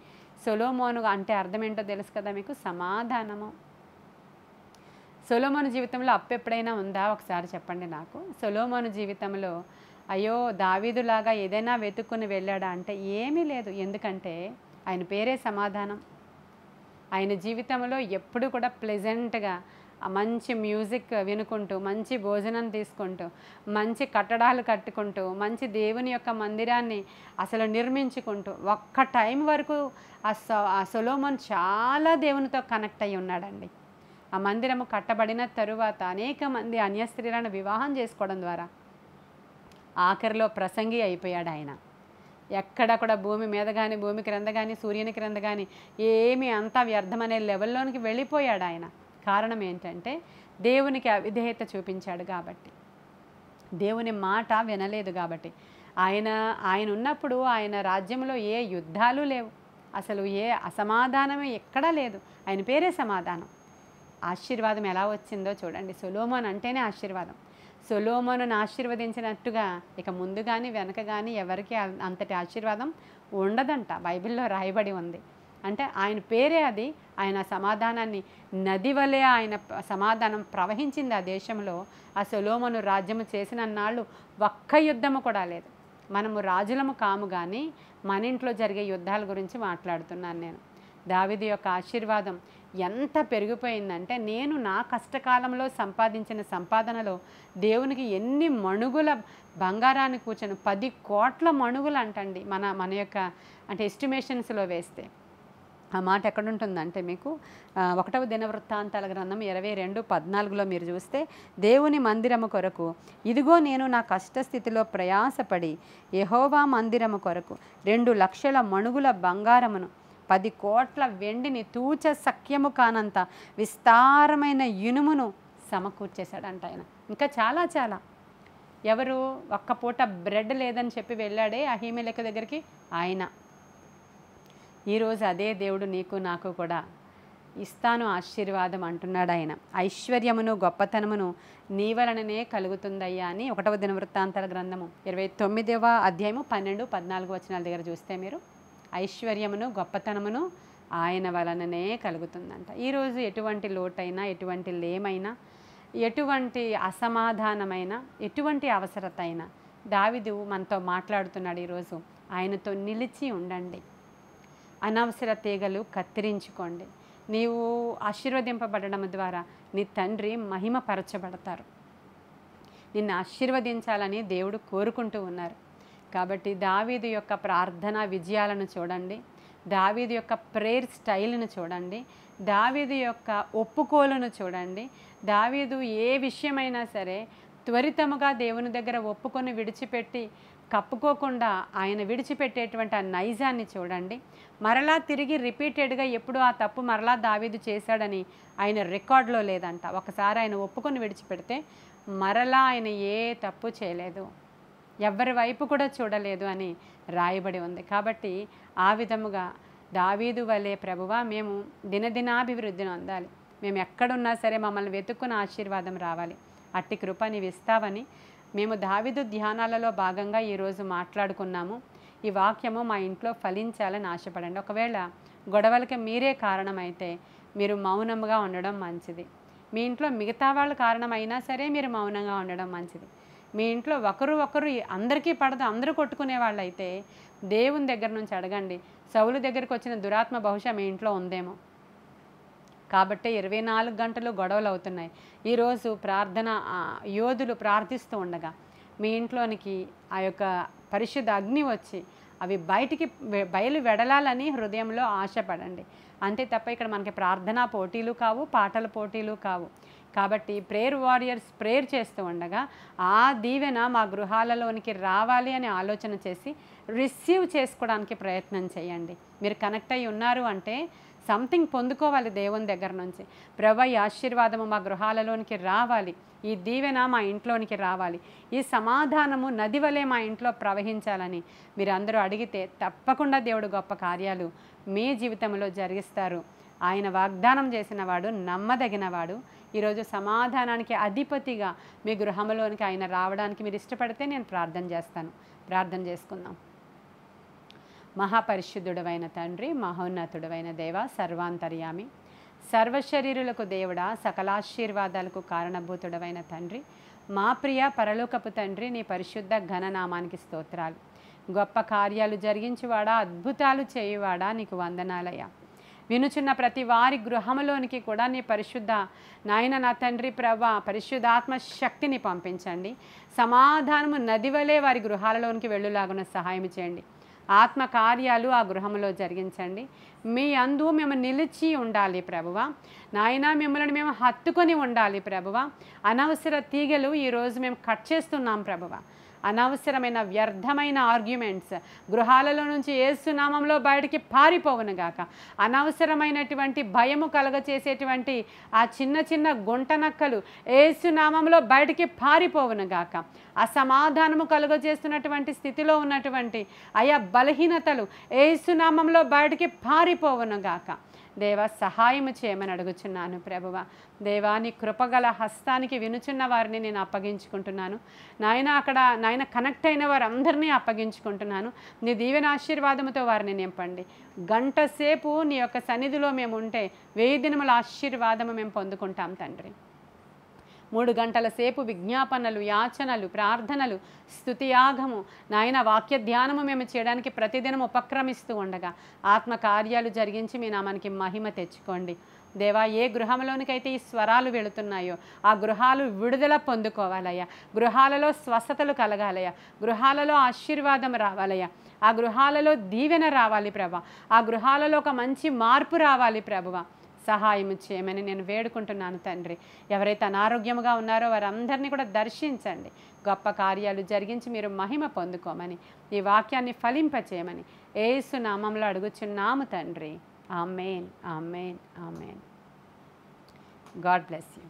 సొలొమోను అంటే అర్థం ఏంటో తెలుసు కదా మీకు, సమాధానము. సొలొమోను జీవితంలో అప్పు ఎప్పుడైనా ఉందా ఒకసారి చెప్పండి నాకు. సొలొమోను జీవితంలో అయ్యో దావీదులాగా ఏదైనా వెతుక్కుని వెళ్ళాడా అంటే ఏమీ లేదు. ఎందుకంటే ఆయన పేరే సమాధానం. ఆయన జీవితంలో ఎప్పుడు కూడా ప్లెజెంట్గా మంచి మ్యూజిక్ వినుకుంటూ, మంచి భోజనం తీసుకుంటూ, మంచి కట్టడాలు కట్టుకుంటూ, మంచి దేవుని యొక్క మందిరాన్ని అసలు నిర్మించుకుంటూ, ఒక్క టైం వరకు ఆ సొలొమోన్ చాలా దేవునితో కనెక్ట్ అయి ఉన్నాడండి. ఆ మందిరము కట్టబడిన తరువాత అనేక మంది అన్య స్త్రీలను వివాహం చేసుకోవడం ద్వారా ఆఖరిలో ప్రసంగి అయిపోయాడు ఆయన. ఎక్కడ కూడా భూమి మీద కానీ, భూమి క్రింద కానీ, సూర్యుని క్రింద కానీ ఏమీ అంతా వ్యర్థమనే లెవెల్లోనికి వెళ్ళిపోయాడు ఆయన. కారణం ఏంటంటే దేవునికి అవిధేయత చూపించాడు కాబట్టి, దేవుని మాట వినలేదు కాబట్టి. ఆయన ఉన్నప్పుడు ఆయన రాజ్యంలో ఏ యుద్ధాలు లేవు, అసలు ఏ అసమాధానమే ఎక్కడా లేదు. ఆయన పేరే సమాధానం. ఆశీర్వాదం ఎలా వచ్చిందో చూడండి. సొలొమోన్ అంటేనే ఆశీర్వాదం. సొలొమోనును ఆశీర్వదించినట్టుగా ఇక ముందు కానీ వెనక కానీ ఎవరికి అంతటి ఆశీర్వాదం ఉండదంట. బైబిల్లో రాయబడి ఉంది. అంటే ఆయన పేరే అది. ఆయన సమాధానాన్ని నది వలె ఆయన సమాధానం ప్రవహించింది ఆ దేశంలో. ఆ సొలొమోను రాజ్యము చేసిన నాళ్ళు ఒక్క యుద్ధము కూడా లేదు. మనము రాజులము కాము కానీ మన ఇంట్లో జరిగే యుద్ధాల గురించి మాట్లాడుతున్నాను నేను. దావీదు యొక్క ఆశీర్వాదం ఎంత పెరిగిపోయిందంటే, నేను నా కష్టకాలంలో సంపాదించిన సంపాదనలో దేవునికి ఎన్ని మణుగుల బంగారాన్ని కూర్చొని 10 కోట్ల మణుగులు అంటండి మన యొక్క అంటే ఎస్టిమేషన్స్లో వేస్తే. ఆ మాట ఎక్కడుంటుందంటే మీకు 1వ దినవృత్తాంతాల గ్రంథం 22:14లో మీరు చూస్తే, దేవుని మందిరము కొరకు ఇదిగో నేను నా కష్టస్థితిలో ప్రయాసపడి యెహోవా మందిరము కొరకు 2 లక్షల మణుగుల బంగారమును 10 కోట్ల వెండిని తూచ సఖ్యము కానంత విస్తారమైన ఇనుమును సమకూర్చేశాడంట ఆయన. ఇంకా చాలా చాలా. ఎవరు? ఒక్క పూట బ్రెడ్ లేదని చెప్పి వెళ్ళాడే అహీమెలెకు దగ్గరికి, ఆయన. ఈరోజు అదే దేవుడు నీకు నాకు కూడా ఇస్తాను ఆశీర్వాదం అంటున్నాడు ఆయన. ఐశ్వర్యమును గొప్పతనమును నీ వలననే కలుగుతుందయ్యా అని 1వ దినవృత్తాంతాల గ్రంథము 29వ అధ్యాయము 12-14 వచనాల దగ్గర చూస్తే మీరు, ఐశ్వర్యమును గొప్పతనమును ఆయన వలననే కలుగుతుందంట. ఈరోజు ఎటువంటి లోటైనా, ఎటువంటి లేమైనా, ఎటువంటి అసమాధానమైన, ఎటువంటి అవసరత అయినా దావీదు మనతో మాట్లాడుతున్నాడు ఈరోజు. ఆయనతో నిలిచి ఉండండి. అనవసర తీగలు కత్తిరించుకోండి. నీవు ఆశీర్వదింపబడడం ద్వారా నీ తండ్రి మహిమపరచబడతారు. నిన్ను ఆశీర్వదించాలని దేవుడు కోరుకుంటూ ఉన్నారు. కాబట్టి దావీదు యొక్క ప్రార్థన విజయాలను చూడండి, దావీదు యొక్క ప్రేయర్ స్టైల్ను చూడండి, దావీదు యొక్క ఒప్పుకోలును చూడండి. దావీదు ఏ విషయమైనా సరే త్వరితముగా దేవుని దగ్గర ఒప్పుకొని విడిచిపెట్టి కప్పుకోకుండా ఆయన విడిచిపెట్టేటువంటి ఆ నైజాన్ని చూడండి. మరలా తిరిగి రిపీటెడ్గా ఎప్పుడు ఆ తప్పు మరలా దావీదు చేశాడని ఆయన రికార్డులో లేదంట. ఒకసారి ఆయన ఒప్పుకొని విడిచిపెడితే మరలా ఆయన ఏ తప్పు చేయలేదు, ఎవరి వైపు కూడా చూడలేదు అని రాయబడి ఉంది. కాబట్టి ఆ విధముగా దావీదు వలె ప్రభువా మేము దినదినాభివృద్ధిని అందాలి, మేము ఎక్కడున్నా సరే మమ్మల్ని వెతుక్కున్న ఆశీర్వాదం రావాలి, అట్టి కృప నీవు ఇస్తావని మేము దావీదు ధ్యానాలలో భాగంగా ఈరోజు మాట్లాడుకున్నాము. ఈ వాక్యము మా ఇంట్లో ఫలించాలని ఆశపడండి. ఒకవేళ గొడవలకి మీరే కారణమైతే మీరు మౌనంగా ఉండడం మంచిది. మీ ఇంట్లో మిగతా వాళ్ళు కారణమైనా సరే మీరు మౌనంగా ఉండడం మంచిది. మీ ఇంట్లో ఒకరు అందరికీ పడదు, అందరూ కొట్టుకునే వాళ్ళు అయితే దేవుని దగ్గర నుంచి అడగండి. సౌలు దగ్గరికి వచ్చిన దురాత్మ బహుశా మీ ఇంట్లో ఉందేమో. కాబట్టి 24 గంటలు గొడవలు అవుతున్నాయి. ఈరోజు ప్రార్థన యోధులు ప్రార్థిస్తూ ఉండగా మీ ఇంట్లోనికి ఆ యొక్క పరిశుద్ధ అగ్ని వచ్చి అవి బయలు వెడలాలని హృదయంలో ఆశపడండి. అంతే తప్ప ఇక్కడ మనకి ప్రార్థనా పోటీలు కావు, పాటల పోటీలు కావు. కాబట్టి ప్రేయర్ వారియర్స్ ప్రేయర్ చేస్తూ ఉండగా ఆ దీవెన మా గృహాలలోనికి రావాలి అని ఆలోచన చేసి రిసీవ్ చేసుకోవడానికి ప్రయత్నం చేయండి. మీరు కనెక్ట్ అయి ఉన్నారు అంటే సంథింగ్ పొందుకోవాలి దేవుని దగ్గర నుంచి. ప్రభు ఈ ఆశీర్వాదము మా గృహాలలోనికి రావాలి, ఈ దీవెన మా ఇంట్లోనికి రావాలి, ఈ సమాధానము నది వలె మా ఇంట్లో ప్రవహించాలని మీరు అందరూ అడిగితే తప్పకుండా దేవుడు గొప్ప కార్యాలు మీ జీవితంలో జరిగిస్తారు. ఆయన వాగ్దానం చేసిన వాడు నమ్మదగినవాడు. ఈరోజు సమాధానానికి అధిపతిగా మీ గృహంలోనికి ఆయన రావడానికి మీరు ఇష్టపడితే నేను ప్రార్థన చేస్తాను. ప్రార్థన చేసుకుందాం. మహాపరిశుద్ధుడవైన తండ్రి, మహోన్నతుడవైన దేవ, సర్వాంతర్యామి, సర్వశరీరులకు దేవుడా, సకలాశీర్వాదాలకు కారణభూతుడవైన తండ్రి, మా ప్రియ పరలోకపు తండ్రి, నీ పరిశుద్ధ ఘననామానికి స్తోత్రాలు. గొప్ప కార్యాలు జరిగించువాడా, అద్భుతాలు చేయువాడా, నీకు వందనాలయ్యా. వినుచున్న ప్రతి వారి గృహంలోనికి కూడా నీ పరిశుద్ధ నాయన నా తండ్రి ప్రభా పరిశుద్ధాత్మ శక్తిని పంపించండి. సమాధానము నది వలె వారి గృహాలలోనికి వెళ్ళులాగున సహాయం చేయండి. ఆత్మ కార్యాలు ఆ గృహంలో జరిగించండి. మీ అందు మేము నిలిచి ఉండాలి ప్రభువా. నాయన మిమ్మల్ని మేము హత్తుకొని ఉండాలి ప్రభువా. అనవసర తీగలు ఈరోజు మేము కట్ చేస్తున్నాం ప్రభువా. అనవసరమైన వ్యర్థమైన ఆర్గ్యుమెంట్స్ గృహాలలో నుంచి యేసు నామంలో బయటికి పారిపోవును గాక. అనవసరమైనటువంటి భయము కలగచేసేటువంటి ఆ చిన్న చిన్న గుంటనక్కలు యేసు నామంలో బయటికి పారిపోవును గాక. అసమాధానము కలుగజేస్తున్నటువంటి స్థితిలో ఉన్నటువంటి ఆయా బలహీనతలు యేసు నామంలో బయటికి పారిపోవును గాక. దేవా సహాయము చేయమని అడుగుచున్నాను ప్రభువా. దేవా నీ కృపగల హస్తానికి వినుచున్న వారిని నేను అప్పగించుకుంటున్నాను నాయన. అక్కడ నాయన కనెక్ట్ అయిన వారందరినీ అప్పగించుకుంటున్నాను. నీ దీవెన ఆశీర్వాదముతో వారిని నింపండి. గంట సేపు నీ యొక్క సన్నిధిలో మేము ఉంటే 1000 దినముల ఆశీర్వాదము మేము పొందుకుంటాం తండ్రి. 3 గంటల సేపు విజ్ఞాపనలు, యాచనలు, ప్రార్థనలు, స్తుతియాగము, నాయన వాక్య ధ్యానము మేము చేయడానికి ప్రతిదినం ఉపక్రమిస్తూ ఉండగా ఆత్మకార్యాలు జరిగించి మీ నామానికి మహిమ తెచ్చుకోండి. దేవా, ఏ గృహంలోనికైతే ఈ స్వరాలు వెళుతున్నాయో ఆ గృహాలు విడుదల పొందుకోవాలయ్యా, గృహాలలో స్వస్థతలు కలగాలయ్యా, గృహాలలో ఆశీర్వాదం రావాలయ్యా, ఆ గృహాలలో దీవెన రావాలి ప్రభా, ఆ గృహాలలో ఒక మంచి మార్పు రావాలి ప్రభువా. సహాయం చేయమని నేను వేడుకుంటున్నాను తండ్రి. ఎవరైతే అనారోగ్యముగా ఉన్నారో వారందరినీ కూడా దర్శించండి, గొప్ప కార్యాలు జరిగించి మీరు మహిమ పొందుకోమని, ఈ వాక్యాన్ని ఫలింపచేయమని యేసు నామంలో అడుగుచున్నాము తండ్రి. Amen, amen, amen. God bless you.